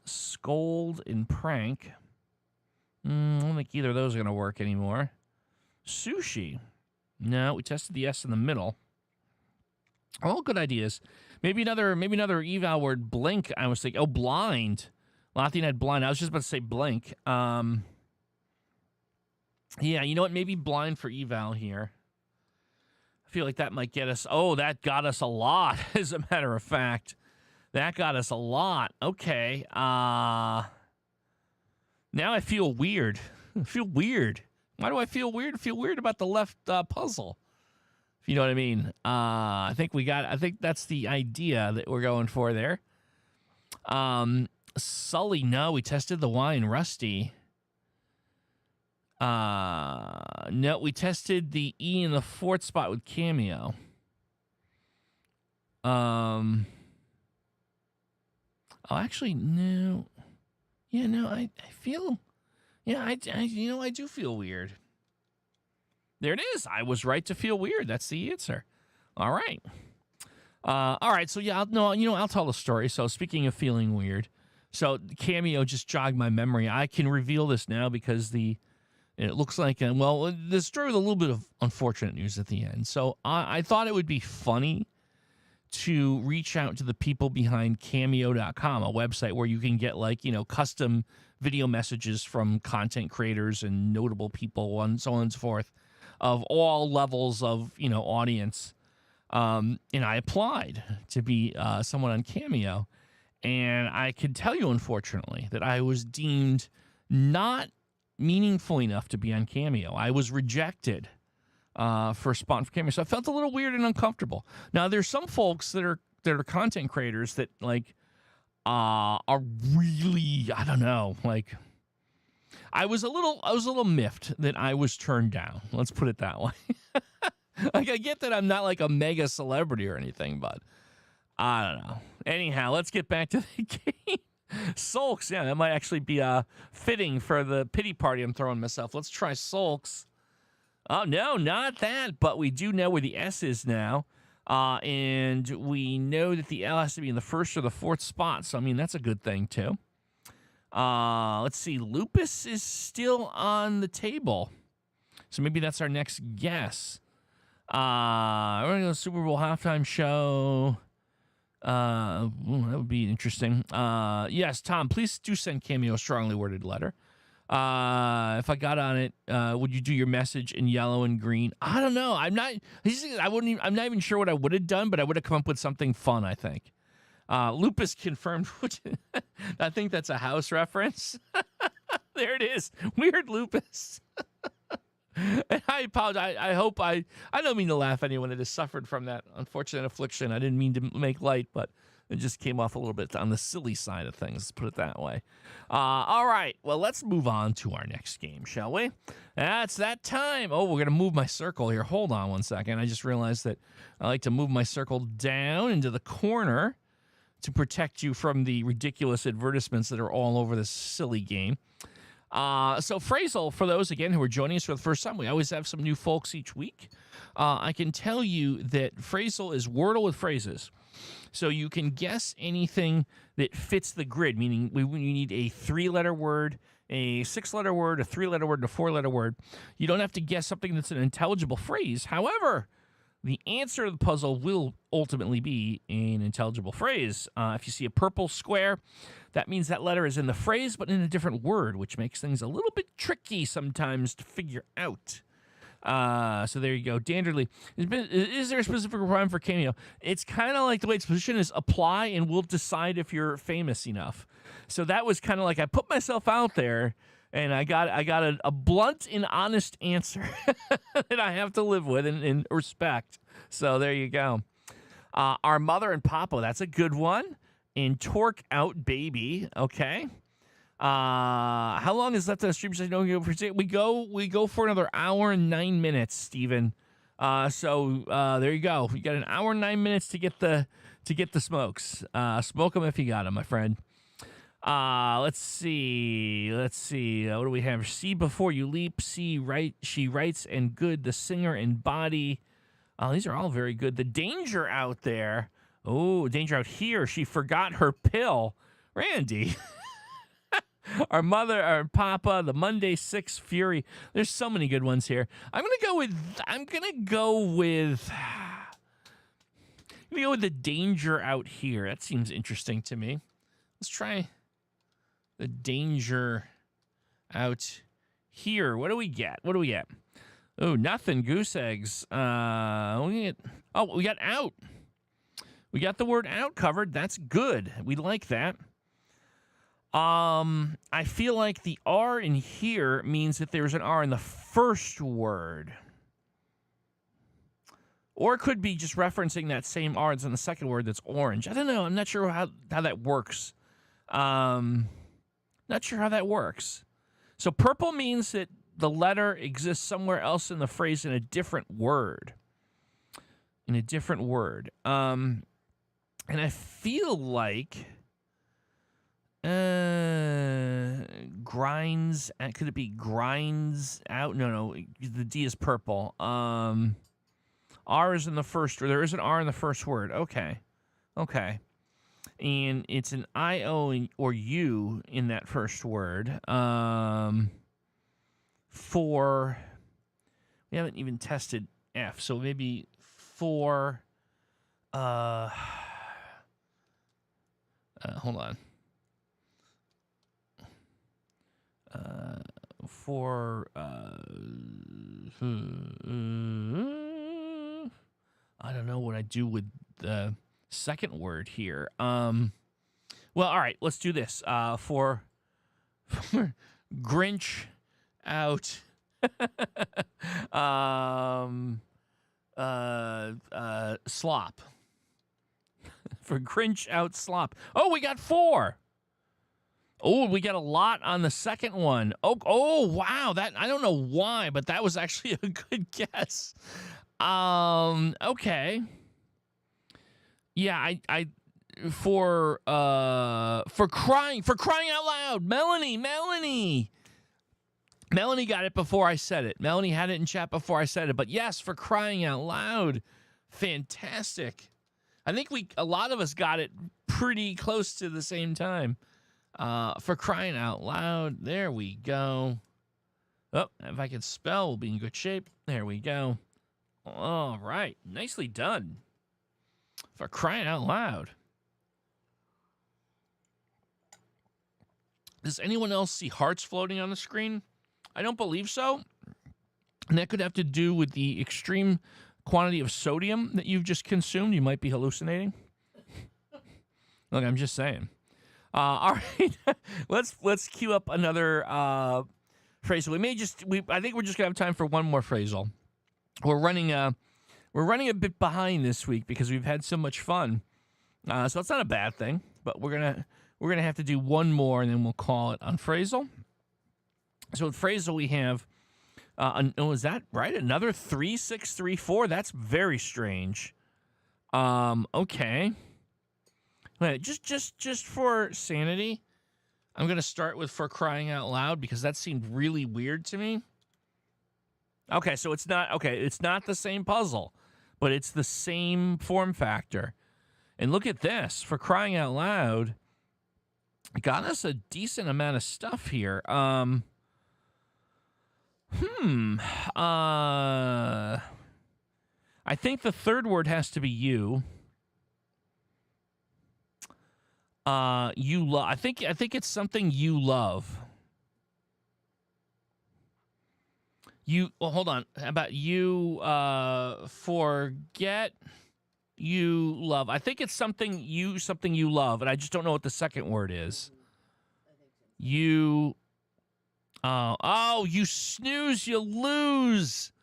Scold and prank. I don't think either of those are going to work anymore. Sushi. No, we tested the S in the middle. All good ideas. Maybe another eval word. Blink. I was thinking. Oh, blind. Lothian had blind. I was just about to say blink. Yeah, you know what? Maybe blind for eval here. I feel like that might get us. Oh, that got us a lot. As a matter of fact. That got us a lot. Okay. Now I feel weird. I feel weird. Why do I feel weird? I feel weird about the left puzzle. If you know what I mean. I think that's the idea that we're going for there. Sully, no, we tested the Y and Rusty. No, we tested the E in the fourth spot with Cameo. Oh, actually, no. Yeah, no, I feel... Yeah, I do feel weird. There it is. I was right to feel weird. That's the answer. All right. All right, so yeah, I'll tell the story. So speaking of feeling weird, so Cameo just jogged my memory. I can reveal this now because it looks like, the story with a little bit of unfortunate news at the end. So I thought it would be funny to reach out to the people behind Cameo.com, a website where you can get custom video messages from content creators and notable people and so on and so forth of all levels of, audience. And I applied to be someone on Cameo. And I can tell you, unfortunately, that I was deemed not meaningful enough to be on Cameo. I was rejected for a spot for Cameo. So I felt a little weird and uncomfortable. Now, there's some folks that are content creators that are really, I don't know, I was a little miffed that I was turned down. Let's put it that way. I get that I'm not a mega celebrity or anything, but I don't know. Anyhow, let's get back to the game. Sulks, yeah, that might actually be fitting for the pity party I'm throwing myself. Let's try Sulks. Oh, no, not that, but we do know where the S is now, and we know that the L has to be in the first or the fourth spot, so, that's a good thing, too. Let's see, Lupus is still on the table, so maybe that's our next guess. We're going to go Super Bowl halftime show. That would be interesting. Yes, Tom, please do send Cameo a strongly worded letter. If I got on it, would you do your message in yellow and green? I don't know. I'm not even sure what I would have done, but I would have come up with something fun, I think. Lupus confirmed. I think that's a House reference. There it is. Weird Lupus. And I apologize. I don't mean to laugh at anyone that has suffered from that unfortunate affliction. I didn't mean to make light, but It just came off a little bit on the silly side of things, let's put it that way. All right, well, let's move on to our next game, shall we? That's that time. Oh, we're going to move my circle here. Hold on one second. I just realized that I like to move my circle down into the corner to protect you from the ridiculous advertisements that are all over this silly game. So phrasal, for those, again, who are joining us for the first time, we always have some new folks each week. I can tell you that phrasal is wordle with phrases. So you can guess anything that fits the grid, meaning you need a 3-letter word, a 6-letter word, a 3-letter word, and a 4-letter word. You don't have to guess something that's an intelligible phrase. However, the answer to the puzzle will ultimately be an intelligible phrase. If you see a purple square, that means that letter is in the phrase, but in a different word, which makes things a little bit tricky sometimes to figure out. So there you go. Danderly, is there a specific requirement for cameo? It's kind of like the way it's positioned is apply, and we'll decide if you're famous enough. So that was kind of like I put myself out there, and I got a blunt and honest answer that I have to live with and respect. So there you go. Our mother and papa, that's a good one. And torque out baby, okay. How long is left on the stream? We go for another hour and 9 minutes, Steven. So there you go. We got an hour and 9 minutes to get the smokes. Smoke them if you got them, my friend. Let's see. What do we have? See before you leap. See right. She writes and good. The singer and body. These are all very good. The danger out there. Oh, danger out here. She forgot her pill. Randy. Our mother, our papa, the Monday 6 Fury. There's so many good ones here. I'm gonna go with the danger out here. That seems interesting to me. Let's try the danger out here. What do we get? Oh, nothing. Goose eggs. We got out. We got the word out covered. That's good. We like that. I feel like the R in here means that there's an R in the first word. Or it could be just referencing that same R that's in the second word that's orange. I don't know. I'm not sure how that works. Not sure how that works. So purple means that the letter exists somewhere else in the phrase in a different word. And I feel like grinds. Could it be grinds out? No. The D is purple. R is in the first. Or there is an R in the first word. Okay. And it's an I-O or U in that first word. For we haven't even tested F, so maybe for. Hold on. I don't know what I do with the second word here. Well, all right, let's do this. For Grinch out. Slop. For Grinch out slop. Oh, we got 4. Oh, we got a lot on the second one. Oh, wow. That I don't know why, but that was actually a good guess. Okay. Yeah, I for crying out loud. Melanie got it before I said it. Melanie had it in chat before I said it. But yes, for crying out loud. Fantastic. I think a lot of us got it pretty close to the same time. For crying out loud. There we go. Oh, if I can spell, we'll be in good shape. There we go. All right. Nicely done. For crying out loud. Does anyone else see hearts floating on the screen? I don't believe so. And that could have to do with the extreme quantity of sodium that you've just consumed. You might be hallucinating. Look, I'm just saying. All right, let's queue up another phrasal. I think we're just gonna have time for one more phrasal. We're running a bit behind this week because we've had so much fun So it's not a bad thing, but we're gonna have to do one more, and then we'll call it on phrasal. So with phrasal, we have. Is that right? Another 3, 6, 3, 4. That's very strange. Okay. Wait, just for sanity, I'm gonna start with for crying out loud because that seemed really weird to me. Okay, so it's not the same puzzle, but it's the same form factor. And look at this, for crying out loud, got us a decent amount of stuff here. I think the third word has to be you. You love. I think it's something you love. Hold on. How about you forget you love? I think it's something you love, and I just don't know what the second word is. You you snooze, you lose.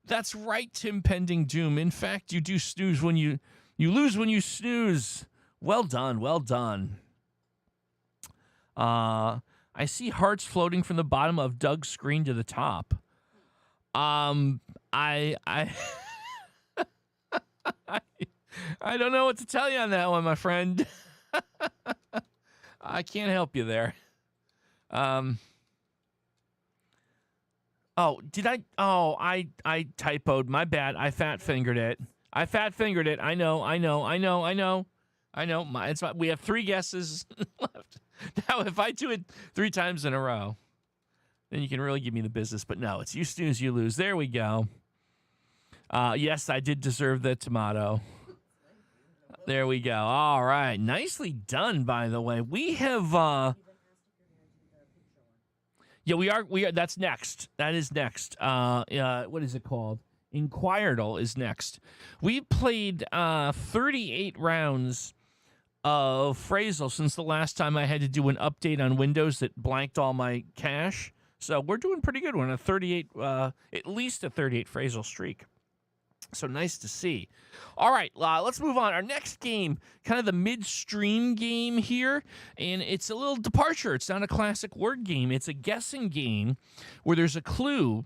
That's right, Tim Pending Doom. In fact, you do snooze when you lose when you snooze. Well done, well done. I see hearts floating from the bottom of Doug's screen to the top. I I don't know what to tell you on that one, my friend. I can't help you there. Did I? Oh, I typoed. My bad. I fat fingered it. I know. We have 3 guesses left. Now, if I do it 3 times in a row, then you can really give me the business. But no, it's you snooze, you lose. There we go. Yes, I did deserve the tomato. There we go. All right. Nicely done, by the way. We have... Yeah, we are. That's next. That is next. What is it called? Quordle is next. We played 38 rounds of phrasal since the last time I had to do an update on Windows that blanked all my cache. So we're doing pretty good. We're on a 38, at least a 38 phrasal streak. So nice to see. All right, let's move on. Our next game, kind of the midstream game here, and it's a little departure. It's not a classic word game. It's a guessing game where there's a clue,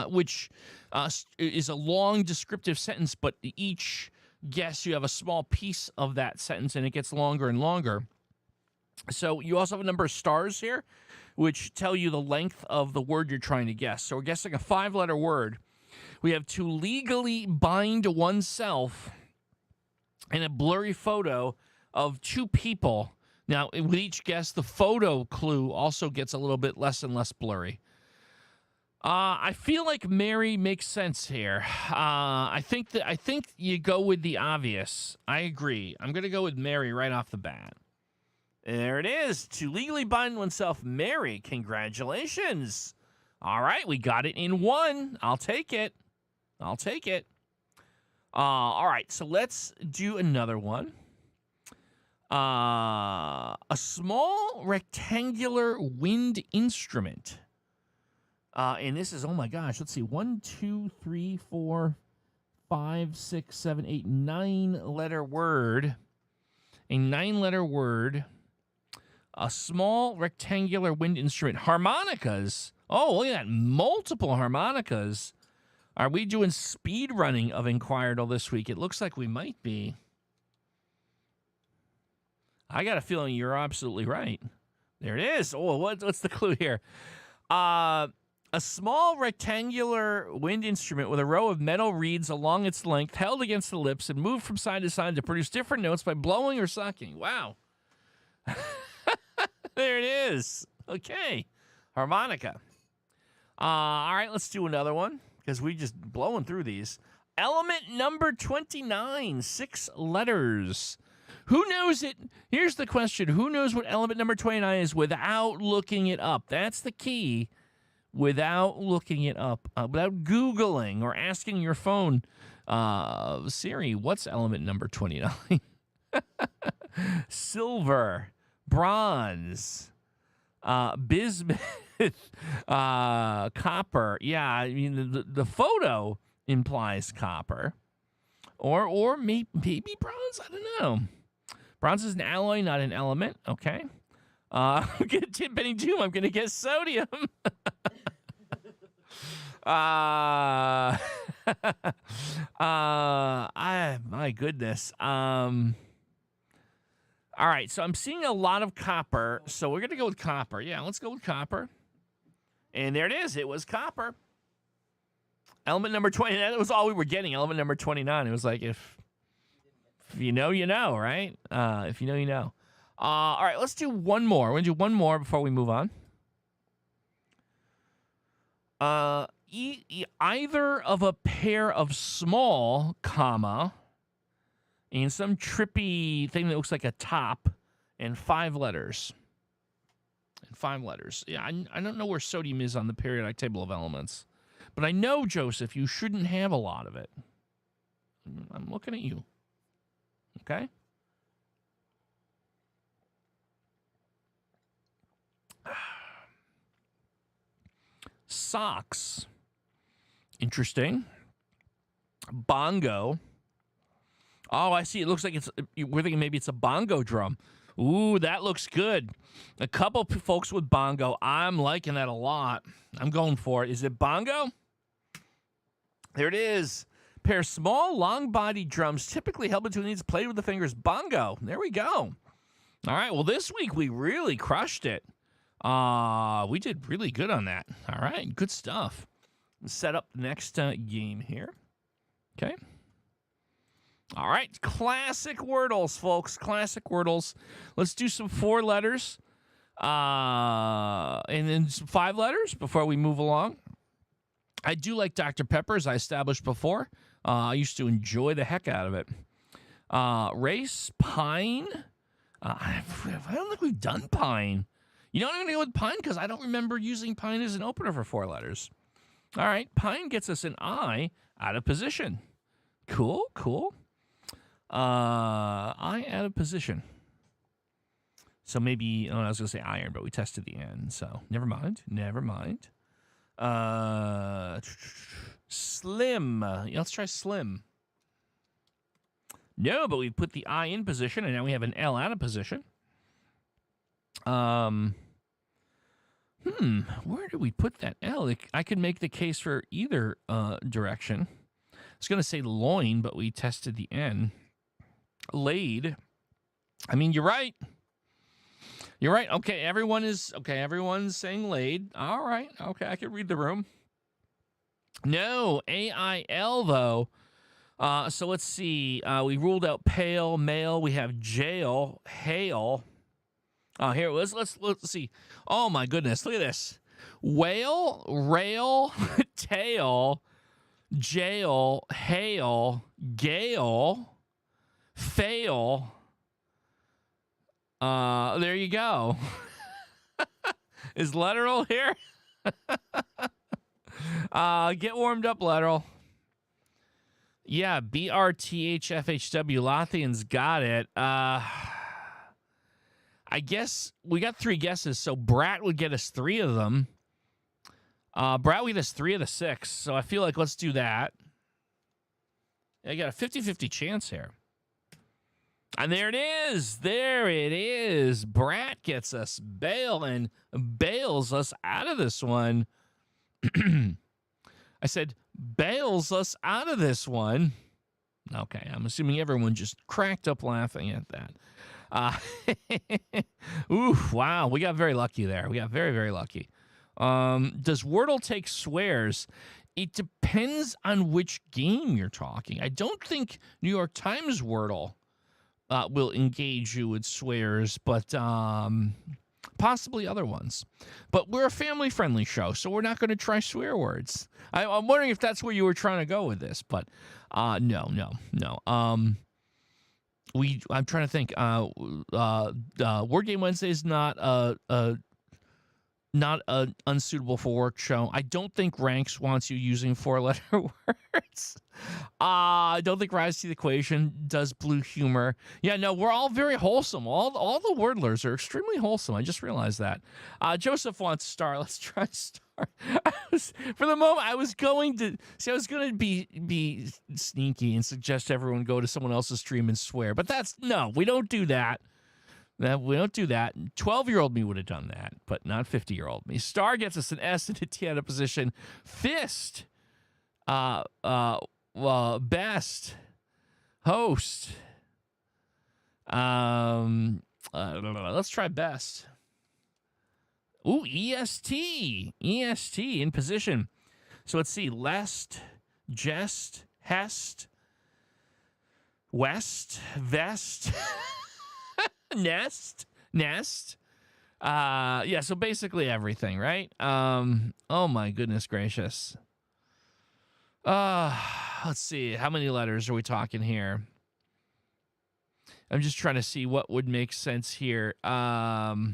which is a long descriptive sentence, but each guess you have a small piece of that sentence, and it gets longer and longer. So you also have a number of stars here, which tell you the length of the word you're trying to guess. So we're guessing a 5-letter word. We have to legally bind oneself in a blurry photo of 2 people. Now, with each guess, the photo clue also gets a little bit less and less blurry. I feel like Mary makes sense here. I think you go with the obvious. I agree. I'm going to go with Mary right off the bat. There it is. To legally bind oneself, Mary. Congratulations. All right, we got it in 1. I'll take it. All right, so let's do another one. A small rectangular wind instrument. And this is, oh my gosh, let's see, 1, 2, 3, 4, 5, 6, 7, 8, 9-letter word. A 9-letter word. A small rectangular wind instrument. Harmonicas. Oh, look at that. Multiple harmonicas. Are we doing speed running of Quordle this week? It looks like we might be. I got a feeling you're absolutely right. There it is. Oh, what's the clue here? A small rectangular wind instrument with a row of metal reeds along its length held against the lips and moved from side to side to produce different notes by blowing or sucking. Wow. There it is. Okay. Harmonica. All right, let's do another one because we just blowing through these. Element number 29, 6 letters. Who knows it? Here's the question. Who knows what element number 29 is without looking it up? That's the key. Without looking it up. Without Googling or asking your phone, Siri, what's element number 29? Silver, bronze, bismuth, copper. Yeah, I mean, the photo implies copper. Or maybe bronze. I don't know. Bronze is an alloy, not an element. Okay. I'm gonna Penny Doom. I'm gonna guess sodium. My goodness. All right, so I'm seeing a lot of copper, so we're gonna go with copper. Yeah, let's go with copper. And there it is. It was copper. Element number 20. That was all we were getting. Element number 29. It was like if you know, you know, right? If you know, you know. All right, let's do one more. We're gonna do one more before we move on. Either of a pair of small, comma, and some trippy thing that looks like a top, and 5 letters. And 5 letters. Yeah, I don't know where sodium is on the periodic table of elements. But I know, Joseph, you shouldn't have a lot of it. I'm looking at you. Okay? Socks. Interesting. Bongo. Oh, I see. It looks like we're thinking maybe it's a bongo drum. Ooh, that looks good. A couple folks with bongo. I'm liking that a lot. I'm going for it. Is it bongo? There it is. Pair of small, long-bodied drums typically held between these, played with the fingers. Bongo. There we go. All right. Well, this week we really crushed it. We did really good on that. All right. Good stuff. Let's set up the next game here. Okay. All right, classic Wordles, folks. Classic Wordles. Let's do some 4 letters, and then some 5 letters before we move along. I do like Dr. Pepper, as I established before. I used to enjoy the heck out of it. Race, pine. I don't think we've done pine. You know what I'm going to go with pine? Because I don't remember using pine as an opener for 4 letters. All right, pine gets us an I out of position. Cool, cool. I out of position. So maybe, I was going to say iron, but we tested the N, so never mind. Never mind. Slim. Let's try slim. No, but we put the I in position, and now we have an L out of position. Where did we put that L? I could make the case for either direction. I was going to say loin, but we tested the N. Laid. I mean, you're right. You're right. Okay, everyone's saying laid. All right. Okay, I can read the room. No, AIL though. So let's see. We ruled out pale, male. We have jail, hail. Here it was. Let's see. Oh my goodness, look at this. Whale, rail, tail, jail, hail, gale, fail. There you go. Is Letteral here? Get warmed up, Letteral. Yeah, BRTHFHW. Lothian's got it. I guess we got 3 guesses, so Brat would get us 3 of them. Brat would get us 3 of the 6, so I feel like let's do that. I got a 50-50 chance here. And there it is. There it is. Brat gets us bail and bails us out of this one. I said bails us out of this one. Okay, I'm assuming everyone just cracked up laughing at that. Oof, wow, we got very lucky there. We got very, very lucky. Does Wordle take swears? It depends on which game you're talking. I don't think New York Times Wordle will engage you with swears, but possibly other ones. But we're a family-friendly show, so we're not going to try swear words. I'm wondering if that's where you were trying to go with this, but no. I'm trying to think. Word Game Wednesday is not a not unsuitable for work show. I don't think Ranks wants you using 4-letter words. I don't think Rise to the Equation does blue humor. Yeah, no, we're all very wholesome. All the wordlers are extremely wholesome. I just realized that. Joseph wants star. Let's try star. For the moment, I was going to be sneaky and suggest everyone go to someone else's stream and swear. But no, we don't do that. We don't do that. 12-year-old me would have done that, but not 50-year-old me. Star gets us an S in a Tiana position. Fist. Best. Host. Let's try best. Ooh, EST. EST in position. So let's see. Lest, jest, hest, west, vest. Nest. Yeah, so basically everything, right? Oh my goodness gracious. Let's see. How many letters are we talking here? I'm just trying to see what would make sense here. So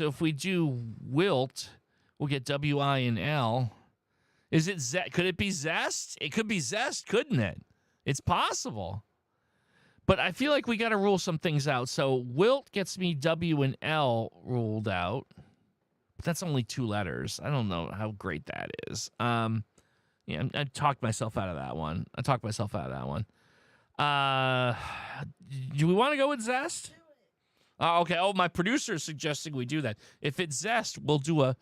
if we do wilt, we'll get W-I and L. Is it could it be zest? It could be zest, couldn't it? It's possible. But I feel like we got to rule some things out. So wilt gets me W and L ruled out. But that's only 2 letters. I don't know how great that is. Yeah, I talked myself out of that one. Do we want to go with zest? Okay. Oh, my producer is suggesting we do that. If it's zest, we'll do a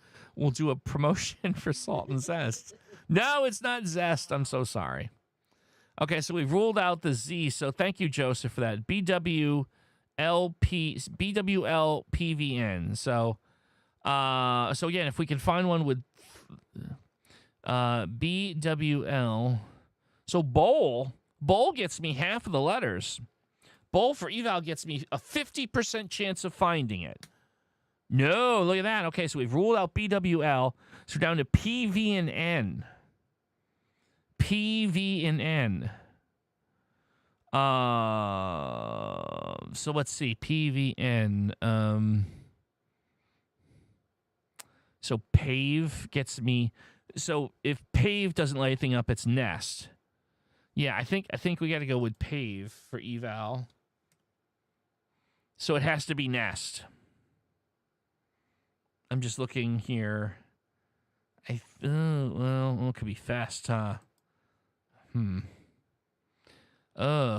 promotion for salt and zest. No, it's not zest. I'm so sorry. Okay, so we've ruled out the Z. So thank you, Joseph, for that. BWLPVN. So again, if we can find one with BWL. So bowl gets me half of the letters. Bowl for eval gets me a 50% chance of finding it. No, look at that. Okay, so we've ruled out BWL. So we're down to PV and N. PV and N. So let's see. PVN. So pave gets me. So if pave doesn't light anything up, it's nest. Yeah, I think we got to go with pave for eval. So it has to be nest. I'm just looking here. Well, it could be fast, huh?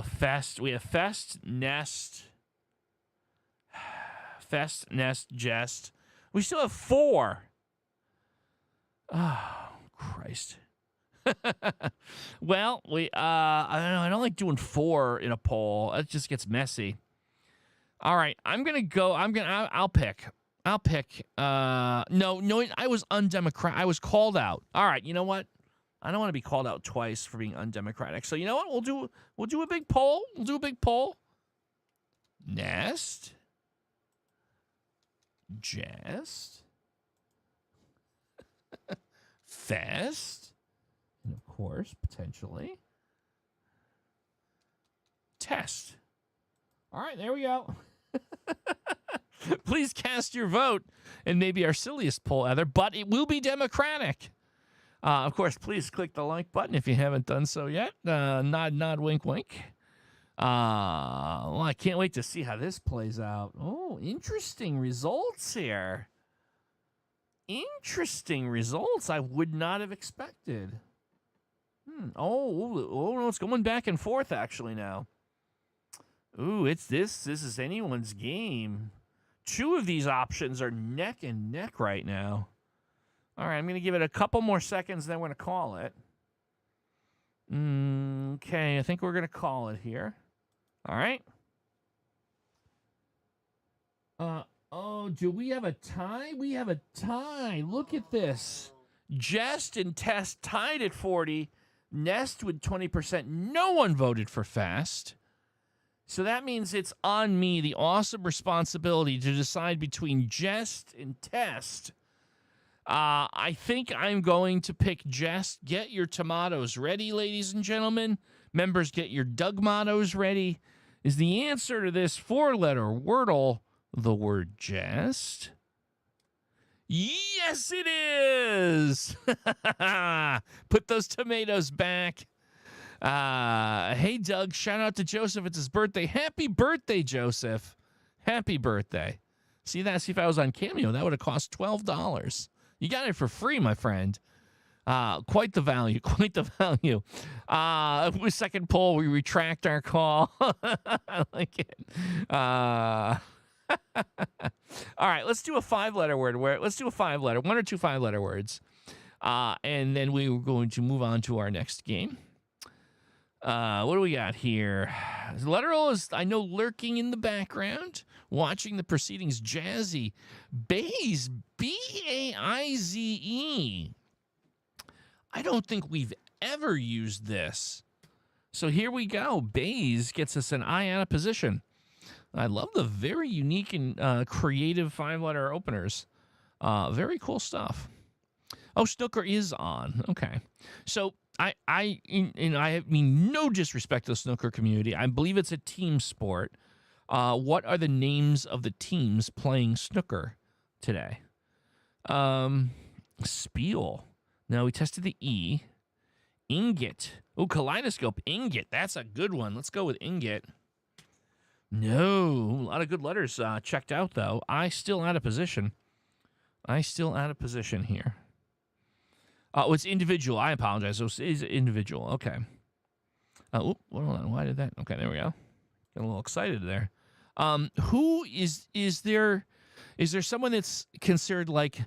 Fest. We have fest, nest, jest. We still have 4. Oh, Christ. Well, I don't like doing 4 in a poll. It just gets messy. All right, I'll pick. No, I was undemocratic. I was called out. All right, you know what? I don't want to be called out twice for being undemocratic. So you know what? We'll do a big poll. Nest. Jest. Fest. And of course, potentially. Test. All right, there we go. Please cast your vote in maybe our silliest poll ever, but it will be democratic. Of course, please click the like button if you haven't done so yet. Nod, wink, wink. Well, I can't wait to see how this plays out. Oh, interesting results here. Interesting results I would not have expected. Oh, no, it's going back and forth actually now. Ooh, this is anyone's game. 2 of these options are neck and neck right now. All right, I'm going to give it a couple more seconds, then we're going to call it. Okay, I think we're going to call it here. All right. Do we have a tie? We have a tie. Look at this. Jest and Test tied at 40. Nest with 20%. No one voted for Fast. So that means it's on me, the awesome responsibility to decide between Jest and Test. I think I'm going to pick Jest. Get your tomatoes ready, ladies and gentlemen. Members, get your Dougmatos ready. Is the answer to this 4-letter wordle the word jest? Yes, it is. Put those tomatoes back. Hey, Doug, shout out to Joseph. It's his birthday. Happy birthday, Joseph. Happy birthday. See that? See if I was on Cameo, that would have cost $12. You got it for free, my friend. Quite the value. Quite the value. With second poll, we retract our call. I like it. All right, let's do a 5-letter word. Let's do a 5-letter, 1 or 2 5-letter words. And then we were going to move on to our next game. What do we got here? Literal is, I know, lurking in the background, watching the proceedings. Jazzy. Baize. B-A-I-Z-E. I don't think we've ever used this. So here we go. Baize gets us an I out of position. I love the very unique and creative 5-letter openers. Very cool stuff. Oh, snooker is on. Okay. So I mean no disrespect to the snooker community. I believe it's a team sport. What are the names of the teams playing snooker today? Spiel. No, we tested the E. Ingot. Oh, kaleidoscope. Ingot. That's a good one. Let's go with ingot. No. A lot of good letters checked out, though. I still out of position. Here. Oh, it's individual. I apologize. So it is individual. Okay. Hold on. Why did that? Okay, there we go. Got a little excited there. Who is there someone that's considered like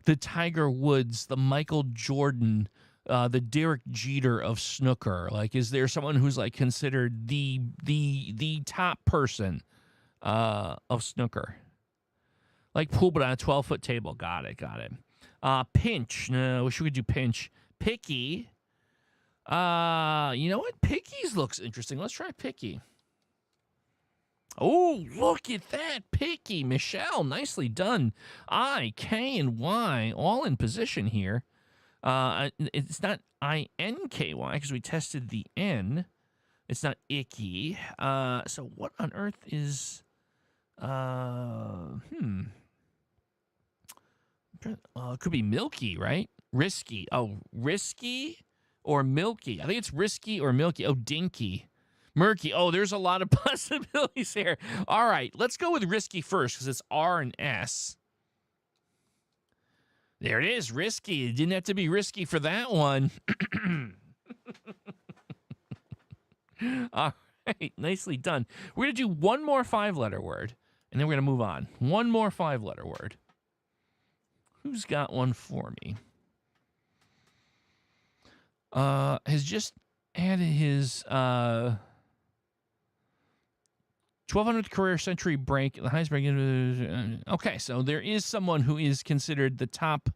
the Tiger Woods, the Michael Jordan, the Derek Jeter of snooker? Like, is there someone who's like considered the top person of snooker? Like pool, but on a 12-foot table. Got it. Pinch. No, wish we could do pinch. Picky. You know what? Picky's looks interesting. Let's try picky. Oh, look at that. Picky. Michelle, nicely done. I, K, and Y all in position here. It's not I-N-K-Y because we tested the N. It's not icky. So what on earth is... it could be milky, right? Risky. Oh, risky or milky. I think it's risky or milky. Oh, dinky. Murky. Oh, there's a lot of possibilities here. All right, let's go with risky first because it's R and S. There it is, risky. It didn't have to be risky for that one. All right, nicely done. We're going to do one more 5-letter word, and then we're going to move on. One more 5-letter word. Who's got one for me? Has just added his 1200th career century break, the highest break. Okay, so there is someone who is considered the top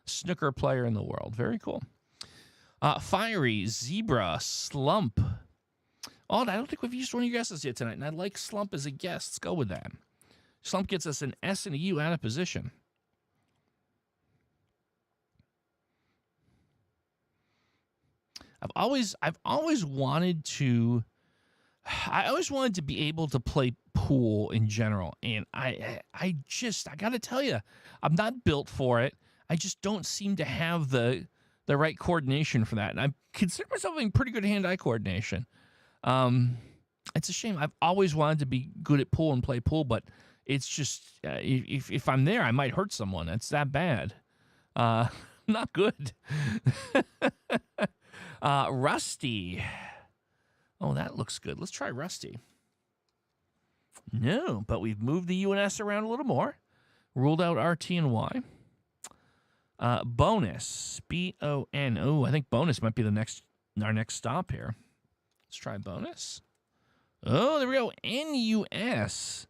snooker player in the world. Very cool. Fiery, zebra, slump. Oh, I don't think we've used one of your guesses yet tonight, and I like slump as a guess. Let's go with that. Slump gets us an S and a U out of position. I've always wanted to be able to play pool in general, and I got to tell you, I'm not built for it. I just don't seem to have the right coordination for that, and I consider myself having pretty good hand-eye coordination. It's a shame. I've always wanted to be good at pool and play pool, but it's just if I'm there, I might hurt someone. It's that bad. Not good. Rusty. Oh, that looks good. Let's try Rusty. No, but we've moved the U and S around a little more. Ruled out RT and Y. Bonus. B-O-N. Oh, I think bonus might be our next stop here. Let's try bonus. Oh, there we go. N-U-S.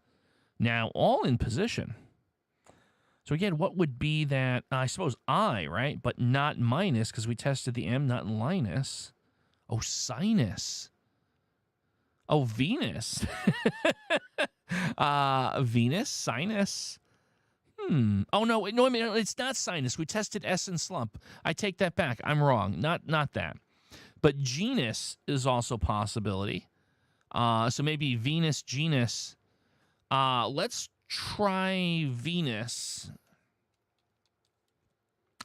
Now, all in position. So again, what would be that? I suppose I, right? But not minus because we tested the M, not Linus. Oh, sinus. Oh, Venus. Venus, sinus. Oh, no, I mean, it's not sinus. We tested S and slump. I take that back. I'm wrong. Not that. But genus is also a possibility. So maybe Venus, genus. Let's try Venus.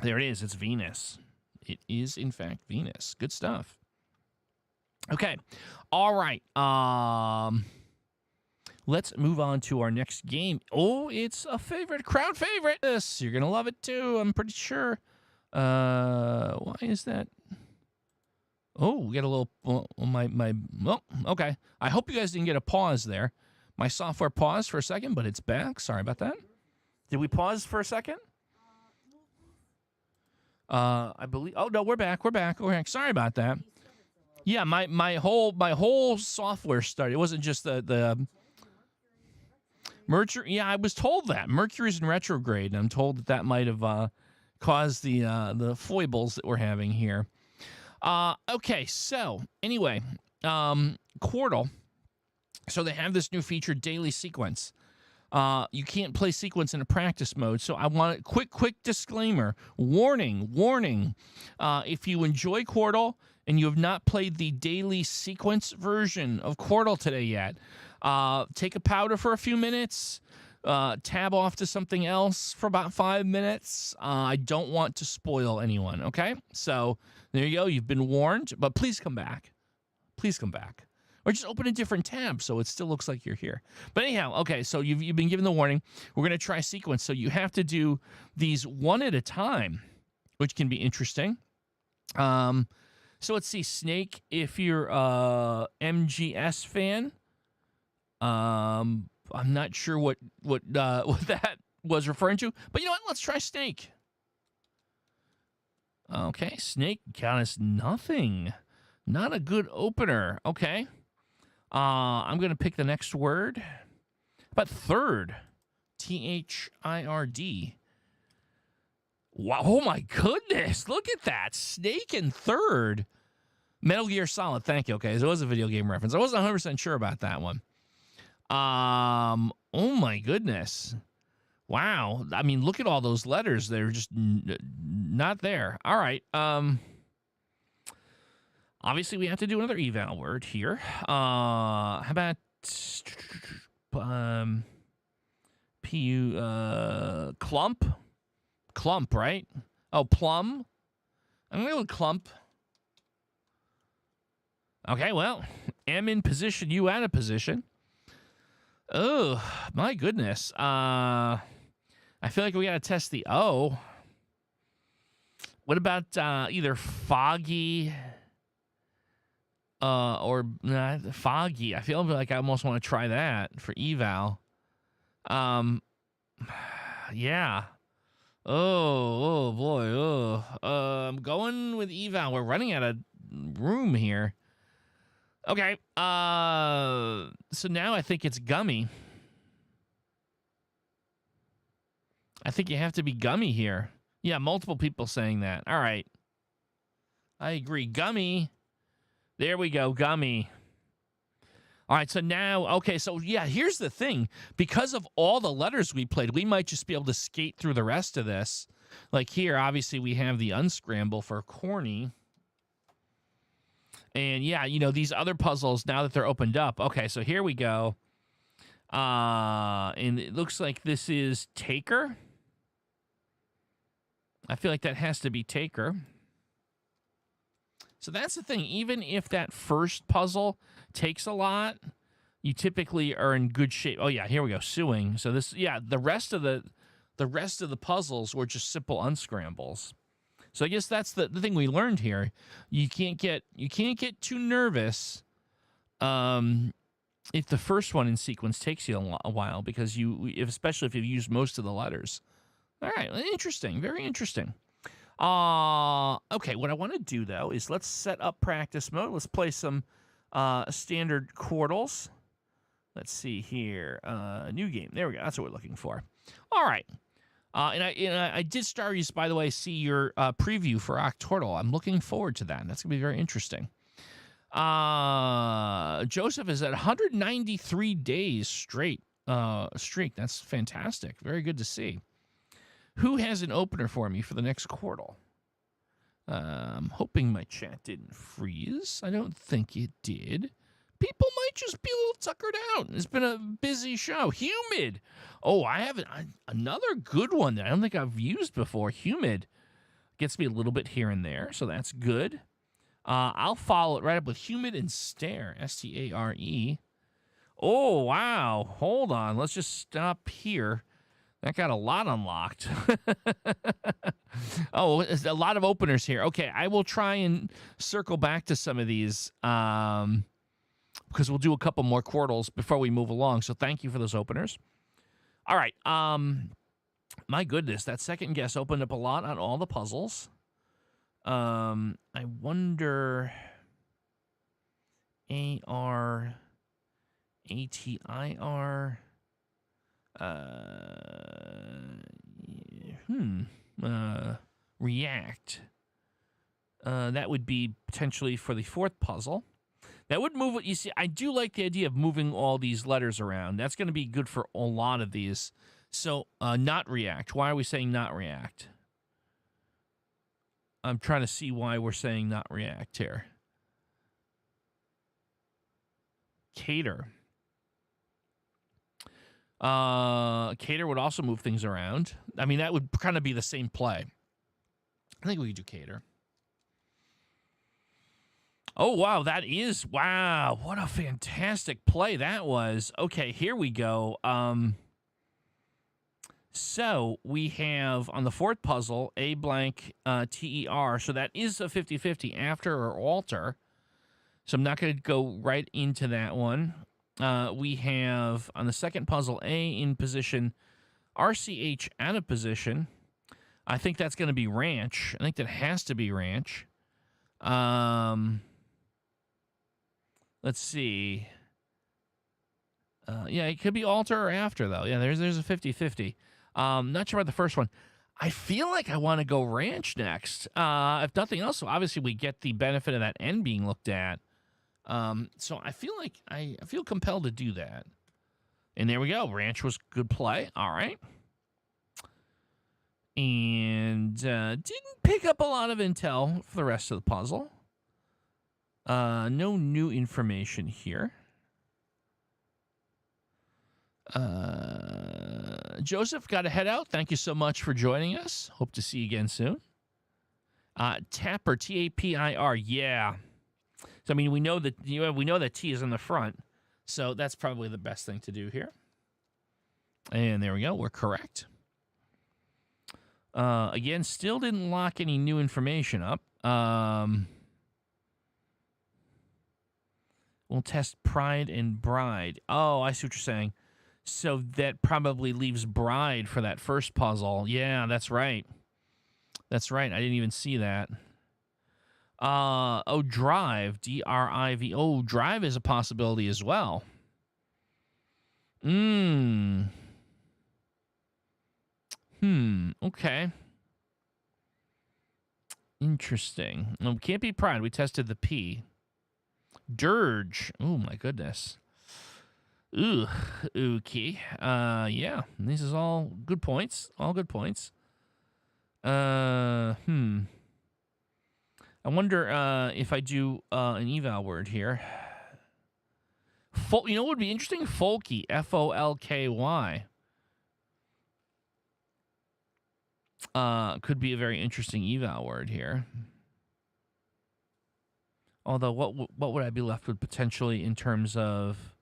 There it is. It's Venus. It is, in fact, Venus. Good stuff. Okay. All right. Let's move on to our next game. Oh, it's a favorite, crowd favorite. This, you're going to love it too, I'm pretty sure. Why is that? Oh, we got a little, okay. I hope you guys didn't get a pause there. My software paused for a second, but it's back. Sorry about that. Did we pause for a second? I believe. Oh no, we're back. We're back. Sorry about that. Yeah, my whole software started. It wasn't just the Mercury. Yeah, I was told that Mercury's in retrograde, and I'm told that might have caused the foibles that we're having here. Okay, so anyway, Quordle. So they have this new feature, daily sequence. You can't play sequence in a practice mode. So I want a quick disclaimer. Warning. If you enjoy Quordle and you have not played the daily sequence version of Quordle today yet, take a powder for a few minutes, tab off to something else for about 5 minutes. I don't want to spoil anyone, okay? So there you go. You've been warned, but please come back. Please come back. Or just open a different tab so it still looks like you're here. But anyhow, okay, so you've been given the warning. We're going to try sequence. So you have to do these one at a time, which can be interesting. So let's see, Snake, if you're a MGS fan, I'm not sure what that was referring to. But you know what? Let's try Snake. Okay, Snake got us nothing. Not a good opener. Okay. I'm going to pick the next word. How about third? THIRD. Wow. Oh, my goodness. Look at that. Snake in third. Metal Gear Solid. Thank you. Okay, so it was a video game reference. I wasn't 100% sure about that one. Oh, my goodness. Wow. I mean, look at all those letters. They're just not there. All right. Obviously, we have to do another eval word here. How about clump? Clump, right? Oh, plum. I'm going to go with clump. Okay, well, M in position, U out of position. Oh, my goodness. I feel like we got to test the O. What about either foggy... or foggy. I feel like I almost want to try that for eval. Yeah. Oh boy. I'm going with eval. We're running out of room here. Okay. So now I think it's gummy. I think you have to be gummy here. Yeah, multiple people saying that. All right. I agree. Gummy. There we go, gummy. All right, so now, okay, so yeah, here's the thing. Because of all the letters we played, we might just be able to skate through the rest of this. Like here, obviously, we have the unscramble for corny. And yeah, you know, these other puzzles, now that they're opened up. Okay, so here we go. And it looks like this is taker. I feel like that has to be taker. So that's the thing. Even if that first puzzle takes a lot, you typically are in good shape. Oh yeah, here we go. Suing. So this, yeah, the rest of the puzzles were just simple unscrambles. So I guess that's the thing we learned here. You can't get too nervous if the first one in sequence takes you a while, because especially if you've used most of the letters. All right, interesting. Very interesting. Okay, what I want to do, though, is let's set up practice mode. Let's play some standard quordles. Let's see here. New game. There we go. That's what we're looking for. All right. And I did start you, by the way, see your preview for Octortle. I'm looking forward to that. That's going to be very interesting. Joseph is at 193 days straight streak. That's fantastic. Very good to see. Who has an opener for me for the next Quordle? I'm hoping my chat didn't freeze. I don't think it did. People might just be a little tuckered out. It's been a busy show. Humid. Oh, I have another good one that I don't think I've used before. Humid gets me a little bit here and there, so that's good. I'll follow it right up with humid and stare. S-T-A-R-E. Oh, wow. Hold on. Let's just stop here. That got a lot unlocked. Oh, there's a lot of openers here. Okay, I will try and circle back to some of these because we'll do a couple more quordles before we move along. So thank you for those openers. All right. My goodness, that second guess opened up a lot on all the puzzles. I wonder... A-R... A-T-I-R... react. That would be potentially for the fourth puzzle. That would move it. You see, I do like the idea of moving all these letters around. That's going to be good for a lot of these. So, not react. Why are we saying not react? I'm trying to see why we're saying not react here. Cater. Cater would also move things around. I mean, that would kind of be the same play. I think we could do cater. Oh, wow, wow, what a fantastic play that was. Okay, here we go. So we have on the fourth puzzle, A blank TER. So that is a 50-50 after or alter. So I'm not going to go right into that one. We have on the second puzzle, A in position, RCH out of position. I think that's going to be ranch. I think that has to be ranch. Let's see. Yeah, it could be alter or after, though. Yeah, there's a 50-50. Not sure about the first one. I feel like I want to go ranch next. If nothing else, so obviously we get the benefit of that N being looked at. So I feel like I feel compelled to do that. And there we go. Ranch was good play. All right. And didn't pick up a lot of intel for the rest of the puzzle. No new information here. Joseph, got to head out. Thank you so much for joining us. Hope to see you again soon. Tapper, T-A-P-I-R. Yeah. So I mean, we know that T is in the front, so that's probably the best thing to do here. And there we go. We're correct. Again, still didn't lock any new information up. We'll test pride and bride. Oh, I see what you're saying. So that probably leaves bride for that first puzzle. Yeah, that's right. That's right. I didn't even see that. Oh, drive, D-R-I-V. Oh, drive is a possibility as well. Okay. Interesting. No, can't be pride. We tested the P. Dirge. Oh, my goodness. Ooh, okay. Yeah, this is all good points. All good points. I wonder if I do an eval word here. You know what would be interesting? Folky. F-O-L-K-Y. Could be a very interesting eval word here. Although, what would I be left with potentially in terms of...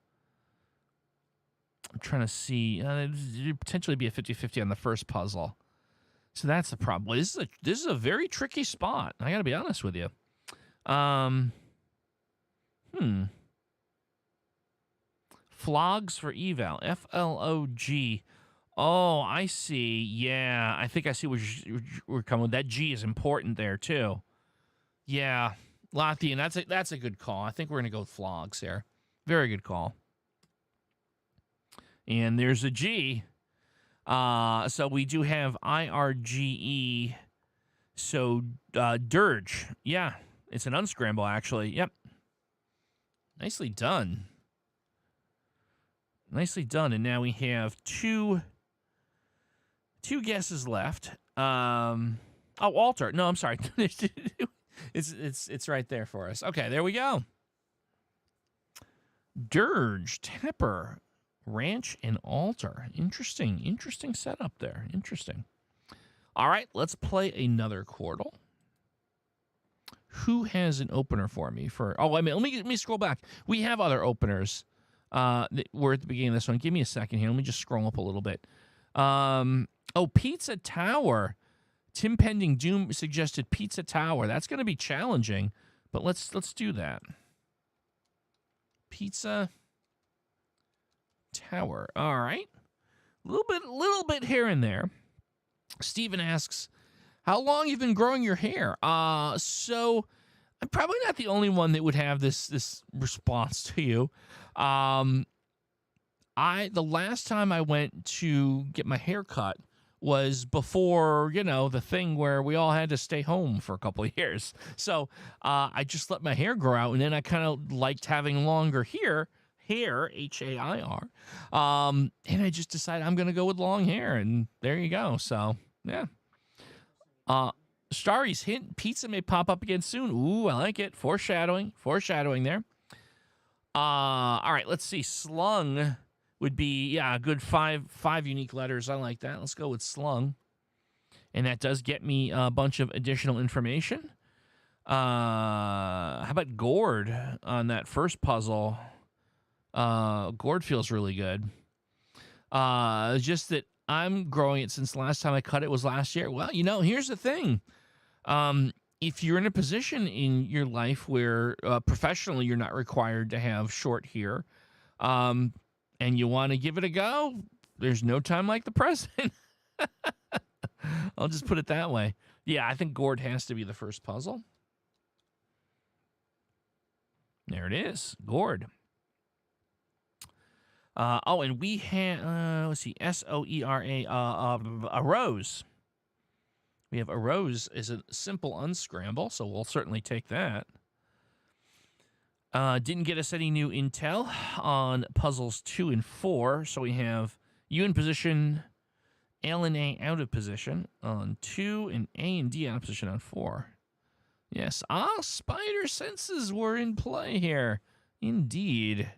I'm trying to see. It'd potentially be a 50-50 on the first puzzle. So that's the problem. This is a very tricky spot. I got to be honest with you. Flogs for eval. F-L-O-G. Oh, I see. Yeah, I think I see where we're coming with. That G is important there, too. Yeah, Lothian, that's a good call. I think we're going to go with flogs there. Very good call. And there's a G. So we do have I-R-G-E. So dirge. Yeah, it's an unscramble, actually. Yep. Nicely done. Nicely done. And now we have two guesses left. Alter. No, I'm sorry. It's right there for us. Okay, there we go. Dirge, Tepper, Ranch, and Altar. Interesting setup there. Interesting. All right, let's play another quordle. Who has an opener for me? Let me scroll back. We have other openers. We're at the beginning of this one. Give me a second here. Let me just scroll up a little bit. Pizza Tower. Tim Pending Doom suggested Pizza Tower. That's going to be challenging, but let's do that. Pizza Tower. All right. Little bit here and there. Steven asks, how long you've been growing your hair? So I'm probably not the only one that would have this response to you. The last time I went to get my hair cut was before, the thing where we all had to stay home for a couple of years. So I just let my hair grow out, and then I kind of liked having longer hair, H-A-I-R. And I just decided I'm going to go with long hair, and there you go. So, yeah. Starry's hint, pizza may pop up again soon. Ooh, I like it. Foreshadowing there. All right, let's see. Slung would be, a good five unique letters. I like that. Let's go with slung. And that does get me a bunch of additional information. How about gourd on that first puzzle? Gourd feels really good. Just that I'm growing it since the last time I cut it was last year. Well, here's the thing. If you're in a position in your life where professionally you're not required to have short hair, and you want to give it a go, there's no time like the present. I'll just put it that way. Yeah, I think gourd has to be the first puzzle. There it is, gourd. And we have, let's see, S-O-E-R-A, a rose. We have a rose is a simple unscramble, so we'll certainly take that. Didn't get us any new intel on puzzles 2 and 4, so we have U in position, L and A out of position on 2, and A and D out of position on 4. Yes, spider senses were in play here. Indeed.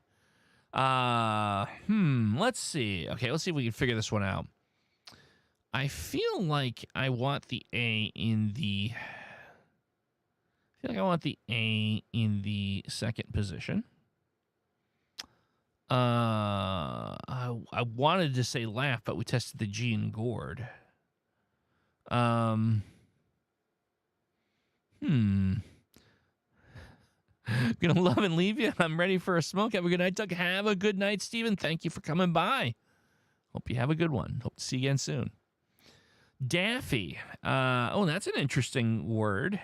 Let's see. Okay, let's see if we can figure this one out. I feel like I want the A in the... second position. I wanted to say laugh, but we tested the G in gourd. Gonna love and leave you. I'm ready for a smoke. Have a good night, Doug. Have a good night, Steven. Thank you for coming by. Hope you have a good one. Hope to see you again soon. Daffy. That's an interesting word.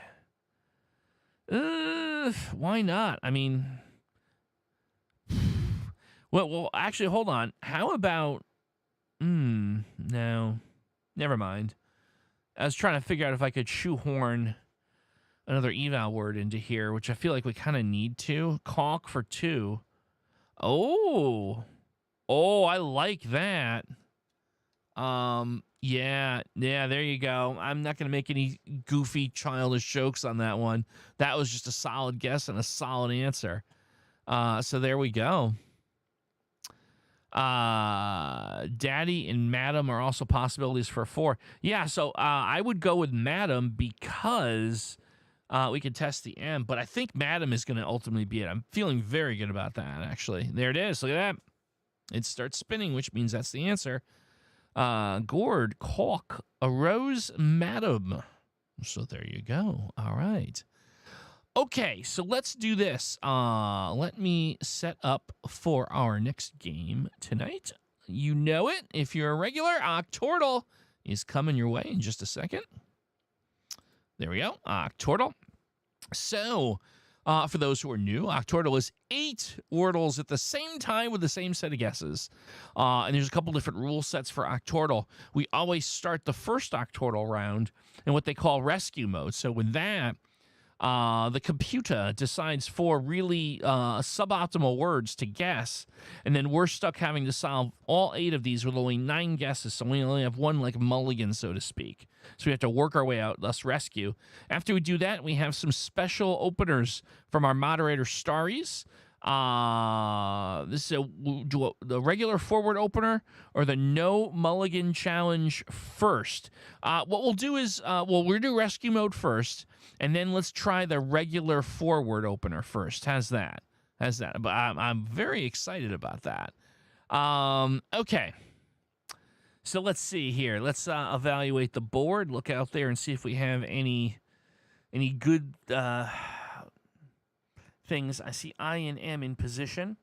Why not? I mean, well, actually, hold on. How about, no, never mind. I was trying to figure out if I could shoehorn another eval word into here, which I feel like we kind of need to. Caulk for 2. Oh, I like that. Yeah, there you go. I'm not going to make any goofy, childish jokes on that one. That was just a solid guess and a solid answer. So there we go. Daddy and Madam are also possibilities for 4. Yeah, so I would go with Madam because we could test the M, but I think Madam is going to ultimately be it. I'm feeling very good about that, actually. There it is. Look at that. It starts spinning, which means that's the answer. Gourd, caulk, a rose, Madam. So there you go. All right. Okay, so let's do this. Let me set up for our next game tonight. You know it. If you're a regular, quordle is coming your way in just a second. There we go. Quordle. So, for those who are new, quordle is 8 wordles at the same time with the same set of guesses. And there's a couple different rule sets for quordle. We always start the first quordle round in what they call rescue mode. So with that, the computer decides 4 really suboptimal words to guess, and then we're stuck having to solve all 8 of these with only 9 guesses, so we only have one mulligan, so to speak. So we have to work our way out, thus rescue. After we do that, we have some special openers from our moderator, Starries. This is the regular forward opener or the no mulligan challenge first. What we'll do is we'll do rescue mode first, and then let's try the regular forward opener first. How's that? But I'm very excited about that. Okay. So let's see here. Let's evaluate the board. Look out there and see if we have any good things. I see I and M in position,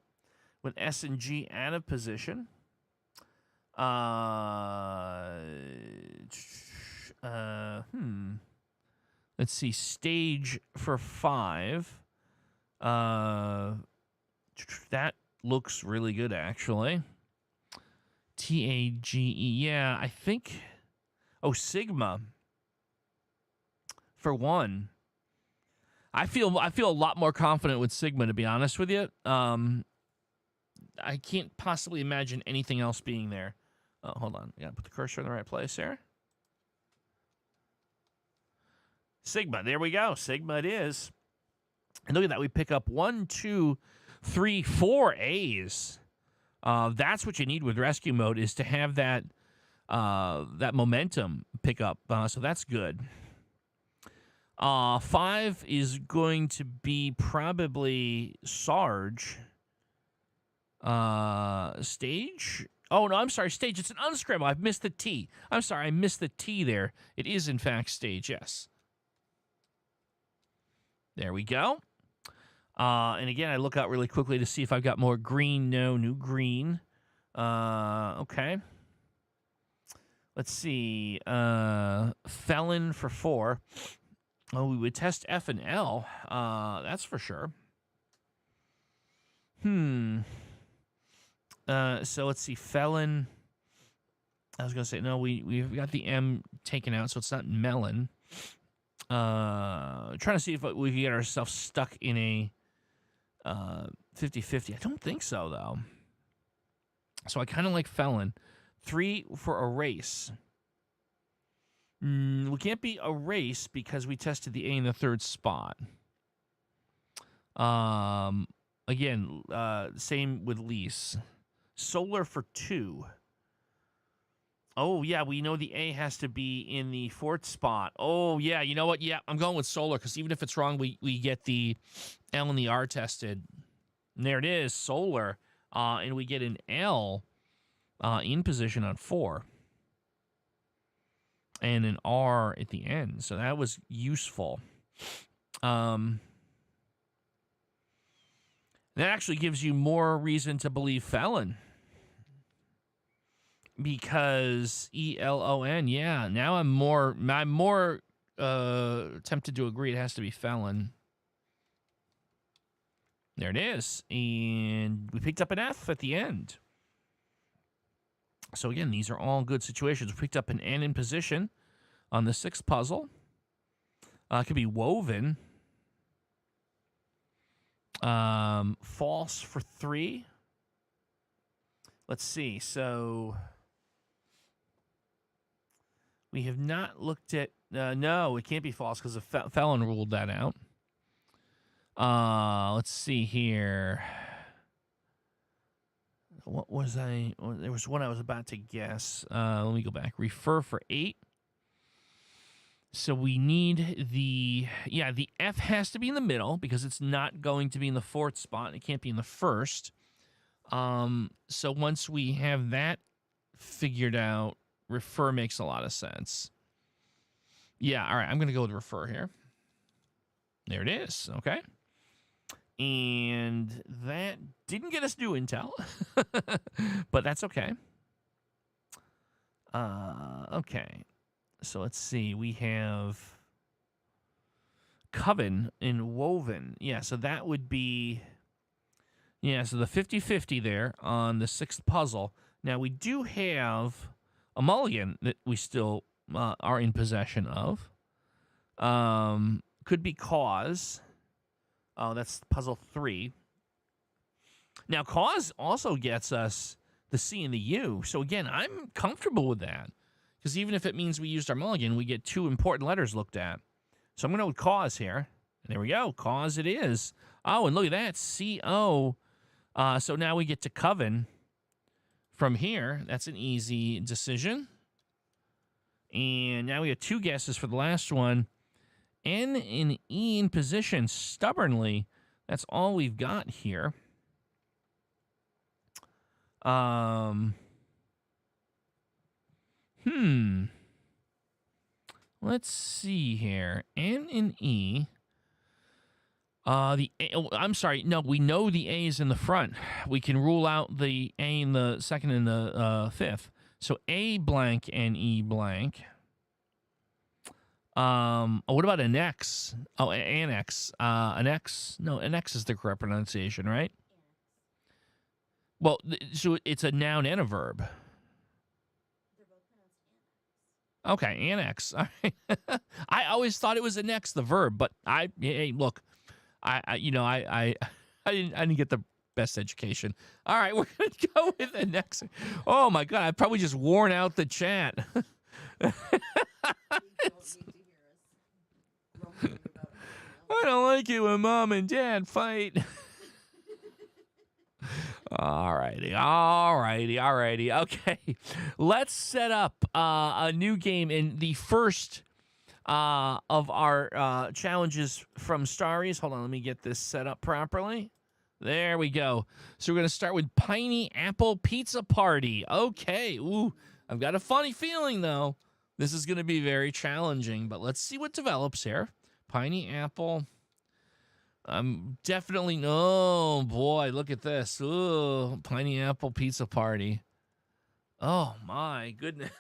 with S and G out of position. Let's see. Stage for 5. That looks really good, actually. TAGE. Yeah, I think. Oh, Sigma. For 1. I feel a lot more confident with Sigma, to be honest with you. I can't possibly imagine anything else being there. Oh, hold on. Gotta put the cursor in the right place here. Sigma. There we go. Sigma it is. And look at that. We pick up 1, 2, 3, 4 A's. That's what you need with rescue mode, is to have that momentum pick up. So that's good. 5 is going to be probably Sarge. Stage? Oh, no, I'm sorry, Stage. It's an unscramble. I've missed the T. I'm sorry, I missed the T there. It is, in fact, Stage, yes. There we go. And again, I look out really quickly to see if I've got more green. No, new green. Okay. Let's see. Felon for 4. Oh, we would test F and L. That's for sure. So let's see. Felon. I was going to say, no, we've got the M taken out, so it's not melon. Trying to see if we can get ourselves stuck in a 50-50. I don't think so, though. So I kind of like Felon. 3 for Erase. We can't be Erase because we tested the A in the 3rd spot. Again, same with Lease. Solar for 2. Oh, yeah, we know the A has to be in the 4th spot. Oh, yeah, you know what? Yeah, I'm going with Solar, because even if it's wrong, we get the L and the R tested. And there it is, Solar. And we get an L in position on 4. And an R at the end. So that was useful. That actually gives you more reason to believe Felon. Because ELON, yeah. Now I'm more tempted to agree it has to be Felon. There it is. And we picked up an F at the end. So again, these are all good situations. We picked up an N in position on the 6th puzzle. It could be Woven. False for 3. Let's see. So we have not looked at... no, it can't be false because the Felon ruled that out. Let's see here. What was I... There was one I was about to guess. Let me go back. Refer for 8. So we need the... Yeah, the F has to be in the middle because it's not going to be in the 4th spot. It can't be in the 1st. So once we have that figured out, refer makes a lot of sense. Yeah, all right, I'm going to go with refer here. There it is, okay. And that didn't get us new intel, but that's okay. Okay, so let's see. We have Coven and Woven. Yeah, so that would be... Yeah, so the 50-50 there on the 6th puzzle. Now, we do have a mulligan that we still are in possession of. Could be Cause. Oh, that's puzzle 3. Now, Cause also gets us the C and the U. So, again, I'm comfortable with that. Because even if it means we used our mulligan, we get 2 important letters looked at. So I'm going to go with Cause here. There we go. Cause it is. Oh, and look at that. C-O. So now we get to Coven from here. That's an easy decision. And now we have 2 guesses for the last one. N and E in position stubbornly. That's all we've got here. Let's see here. N and E. I'm sorry. No, we know the A is in the front. We can rule out the A in the second and the fifth. So A blank and E blank. What about an X? Oh, an X. An X. No, an X is the correct pronunciation, right? Well, so it's a noun and a verb. Okay, annex. All right. I always thought it was annex, the verb, but hey, look, I didn't get the best education. All right, we're gonna go with annex. Oh my God, I probably just worn out the chat. I don't like it when mom and dad fight. Alrighty. Okay, let's set up a new game in the first of our challenges from Starries. Hold on, let me get this set up properly. There we go. So we're going to start with Piney Apple Pizza Party. Okay. Ooh, I've got a funny feeling, though. This is going to be very challenging, but let's see what develops here. Piney Apple. I'm definitely, oh boy, look at this. Ooh, Piney Apple Pizza Party. Oh my goodness.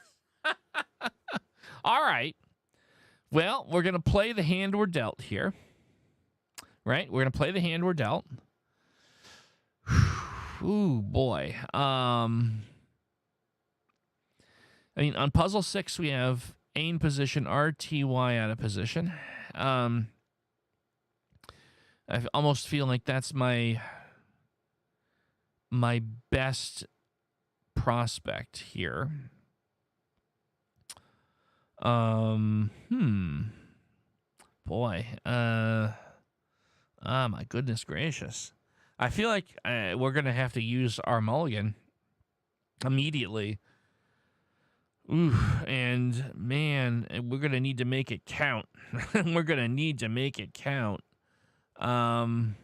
All right. Well, we're going to play the hand we're dealt here. Right? We're going to play the hand we're dealt. Ooh, boy. I mean, on puzzle 6, we have A in position, RTY out of position. I almost feel like that's my best prospect here. Boy. My goodness gracious. I feel like we're going to have to use our mulligan immediately. Ooh, and man, we're going to need to make it count. We're going to need to make it count. And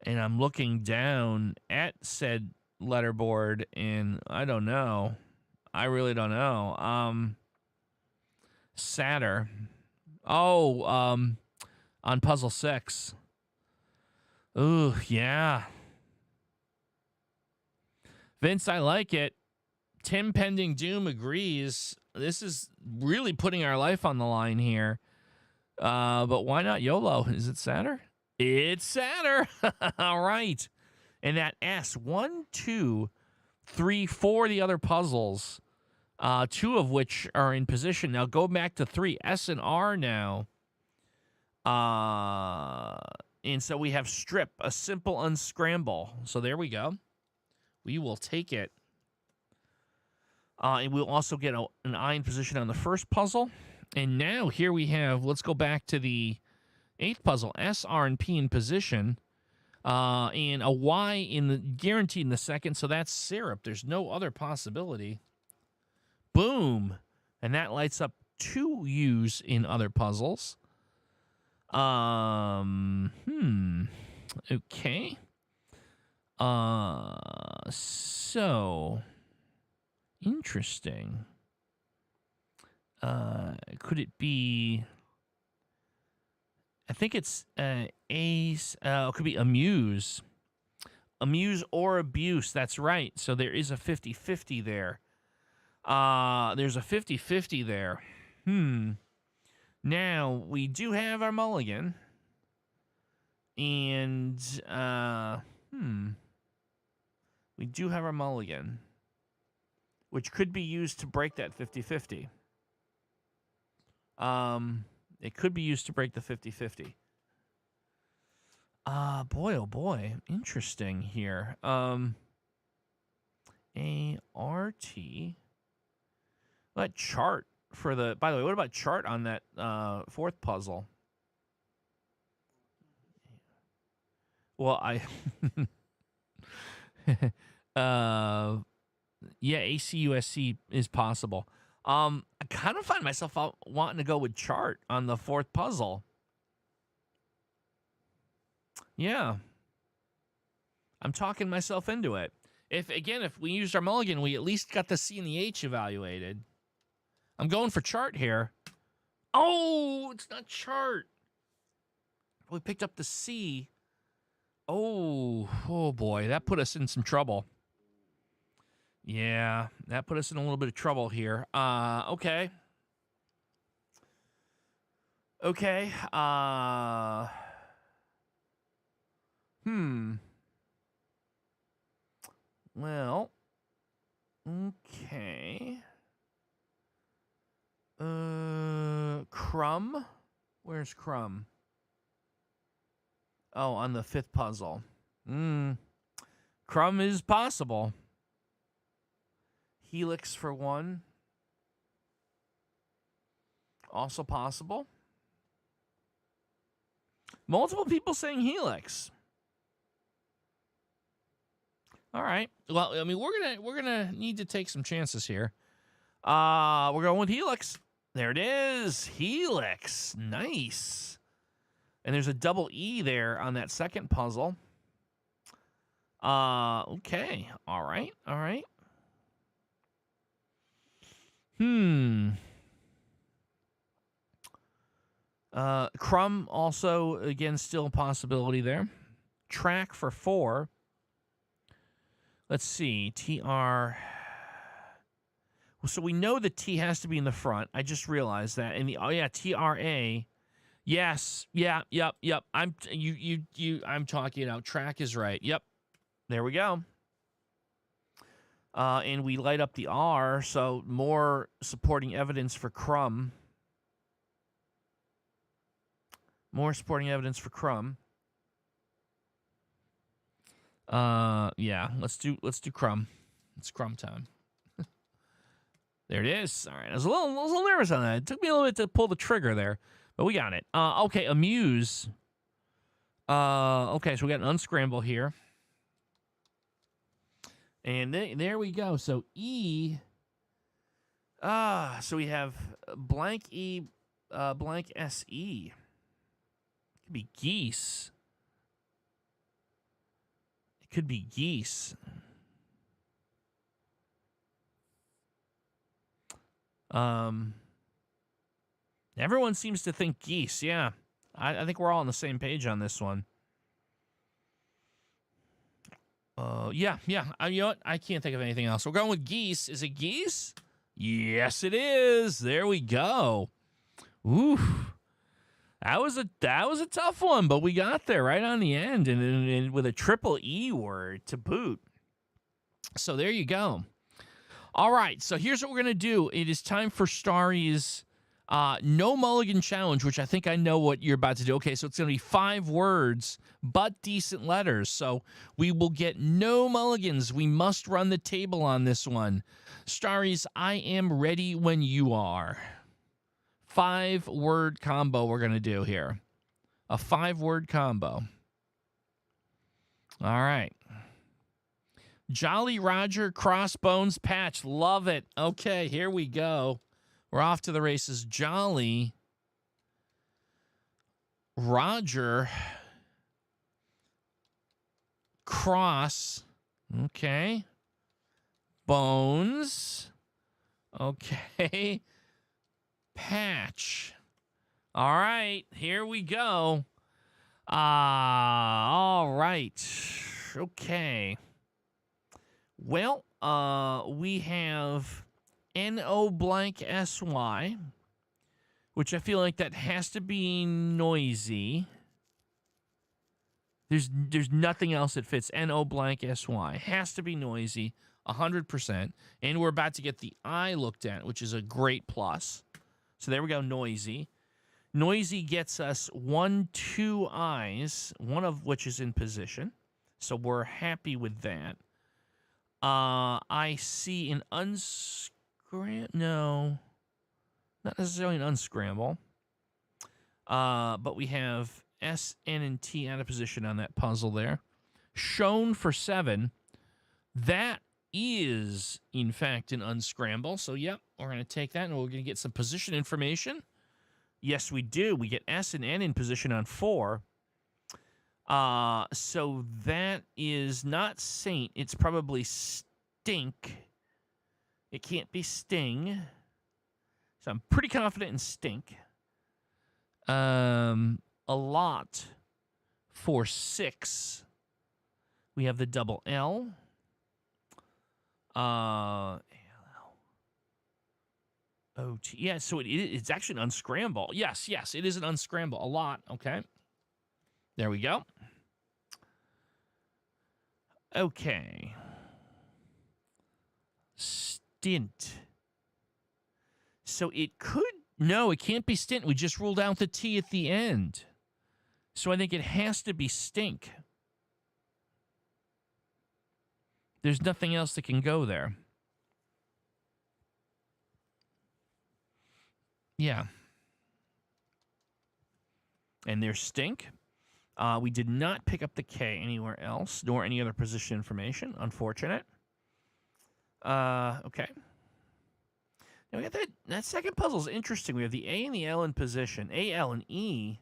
I'm looking down at said letterboard, and I don't know. I really don't know. Sadder. Oh, on puzzle 6. Ooh, yeah. Vince, I like it. Tim Pending Doom agrees. This is really putting our life on the line here. But why not YOLO? Is it sadder? It's sadder. All right. And that S, 1, 2, 3, 4 the other puzzles, 2 of which are in position. Now go back to 3, S and R now. And so we have strip, a simple unscramble. So there we go. We will take it. And we'll also get an I in position on the first puzzle. And now here we have, let's go back to the 8th puzzle, S, R, and P in position. And a Y guaranteed in the second, so that's syrup. There's no other possibility. Boom. And that lights up 2 U's in other puzzles. Okay. So interesting. Could it be? I think it's Ace. It could be amuse. Amuse or abuse. That's right. So there is a 50-50 there. There's a 50-50 there. Now, we do have our mulligan. And, we do have our mulligan, which could be used to break that 50-50. It could be used to break the 50-50. Boy, oh boy. Interesting here. A-R-T. What chart for the... By the way, what about chart on that 4th puzzle? Well, I yeah, ACUSC is possible. I kind of find myself out wanting to go with chart on the fourth puzzle. Yeah. I'm talking myself into it. If we used our mulligan, we at least got the C and the H evaluated. I'm going for chart here. Oh, it's not chart. We picked up the C. Oh boy, that put us in some trouble. Yeah, that put us in a little bit of trouble here. Okay. Okay. Well, okay. Crumb? Where's Crumb? Oh, on the fifth puzzle. Crumb is possible. Helix for one. Also possible. Multiple people saying helix. All right. Well, I mean, we're gonna need to take some chances here. We're going with helix. There it is. Helix. Nice. And there's a double E there on that second puzzle. Okay. All right. All right. Crumb also, again, still a possibility there. Track for 4. Let's see. TR. So we know the T has to be in the front. I just realized that. And TRA. Yes. Yeah. Yep. I'm talking out. Track is right. Yep. There we go. And we light up the R, so more supporting evidence for Crumb. More supporting evidence for Crumb. Yeah, let's do Crumb. It's Crumb time. There it is. All right, I was a little nervous on that. It took me a little bit to pull the trigger there, but we got it. Okay, amuse. Okay, so we got an unscramble here. And there we go. So E. So we have blank E, blank SE. It could be geese. It could be geese. Everyone seems to think geese. Yeah, I think we're all on the same page on this one. Yeah. You know what? I can't think of anything else. We're going with geese. Is it geese? Yes, it is. There we go. Oof. That was a tough one, but we got there right on the end, and with a triple E word to boot. So there you go. All right. So here's what we're gonna do. It is time for Starry's no mulligan challenge, which I think I know what you're about to do. Okay, so it's going to be 5 words, but decent letters. So we will get no mulligans. We must run the table on this one. Starries, I am ready when you are. 5-word combo we're going to do here. A 5-word combo. All right. Jolly Roger, Crossbones, Patch. Love it. Okay, here we go. We're off to the races. Jolly Roger Cross. Okay. Bones. Okay. Patch. All right. Here we go. All right. Okay. Well, we have NO blank SY, which I feel like that has to be noisy. There's nothing else that fits NO blank SY. Has to be noisy, 100%. And we're about to get the I looked at, which is a great plus. So there we go, noisy. Noisy gets us 2 I's, one of which is in position. So we're happy with that. I see an no, not necessarily an unscramble. But we have S, N, and T out of position on that puzzle there. Shown for 7. That is, in fact, an unscramble. So, yep, we're going to take that, and we're going to get some position information. Yes, we do. We get S and N in position on 4. So that is not Saint. It's probably Stink. It can't be Sting. So I'm pretty confident in Stink. A lot for 6. We have the double L. O-T. Yeah, so it's actually an unscramble. Yes, it is an unscramble. A lot. Okay. There we go. Okay. Stint. So it could... No, it can't be stint. We just ruled out the T at the end. So I think it has to be stink. There's nothing else that can go there. Yeah. And there's stink. We did not pick up the K anywhere else, nor any other position information. Unfortunate. Okay. Now we got that second puzzle is interesting. We have the A and the L in position. A, L, and E.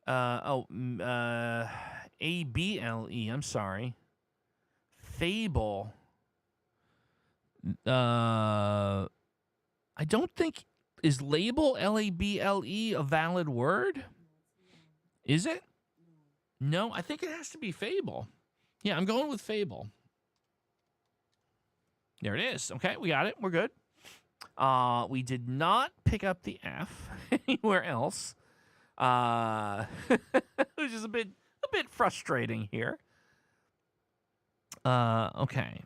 A, B, L, E. I'm sorry. Fable. I don't think... Is label, L-A-B-L-E, a valid word? Is it? No, I think it has to be fable. Yeah, I'm going with fable. There it is. Okay, we got it. We're good. We did not pick up the F anywhere else, which is a bit frustrating here. Okay.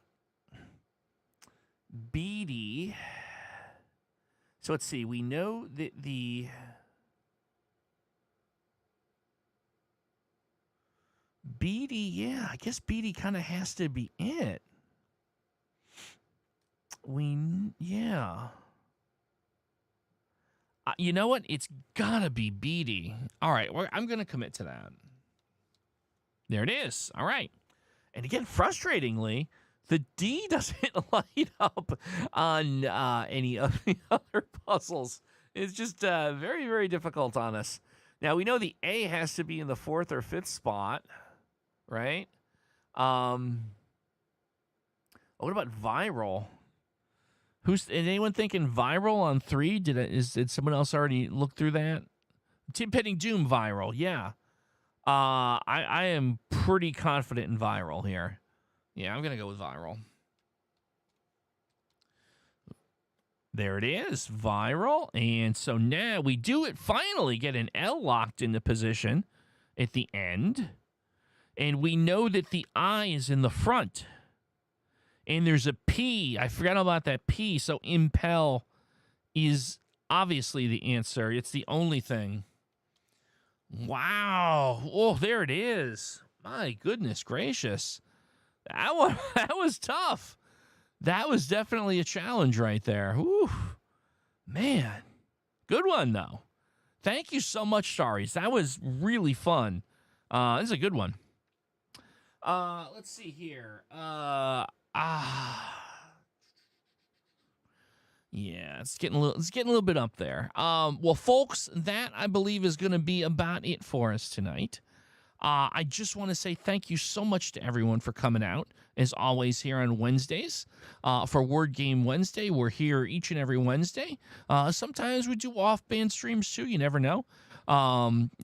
Beatty. So let's see. We know that the Beatty, yeah, I guess Beatty kind of has to be it. Yeah. You know what? It's gotta be Beatty. All right, I'm gonna commit to that. There it is. All right. And again, frustratingly, the D doesn't light up on any of the other puzzles. It's just very, very difficult on us. Now, we know the A has to be in the 4th or 5th spot, right? What about viral? Is anyone thinking viral on 3? Did someone else already look through that? Impending Doom viral, yeah. I am pretty confident in viral here. Yeah, I'm going to go with viral. There it is, viral. And so now we finally get an L locked into position at the end. And we know that the I is in the front. And there's a P. I forgot about that P. So impel is obviously the answer. It's the only thing. Wow. Oh, there it is. My goodness gracious. That was tough. That was definitely a challenge right there. Whew. Man. Good one, though. Thank you so much, Staries. That was really fun. This is a good one. Let's see here. Yeah, it's getting a little bit up there. Well, folks, that I believe is going to be about it for us tonight. I just want to say thank you so much to everyone for coming out, as always, here on Wednesdays. For Word Game Wednesday, we're here each and every Wednesday. Sometimes we do off-band streams, too. You never know.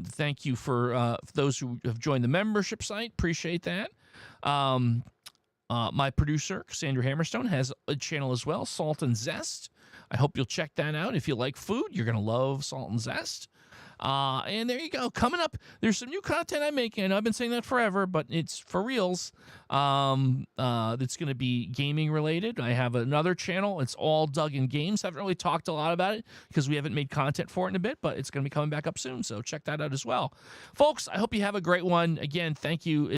Thank you for those who have joined the membership site. Appreciate that. My producer, Cassandra Hammerstone, has a channel as well, Salt and Zest. I hope you'll check that out. If you like food, you're going to love Salt and Zest. And there you go. Coming up, there's some new content I'm making. I've been saying that forever, but it's for reals. That's going to be gaming related. I have another channel. It's all Doug in Games. Haven't really talked a lot about it because we haven't made content for it in a bit, but it's going to be coming back up soon. So check that out as well. Folks, I hope you have a great one. Again, thank you.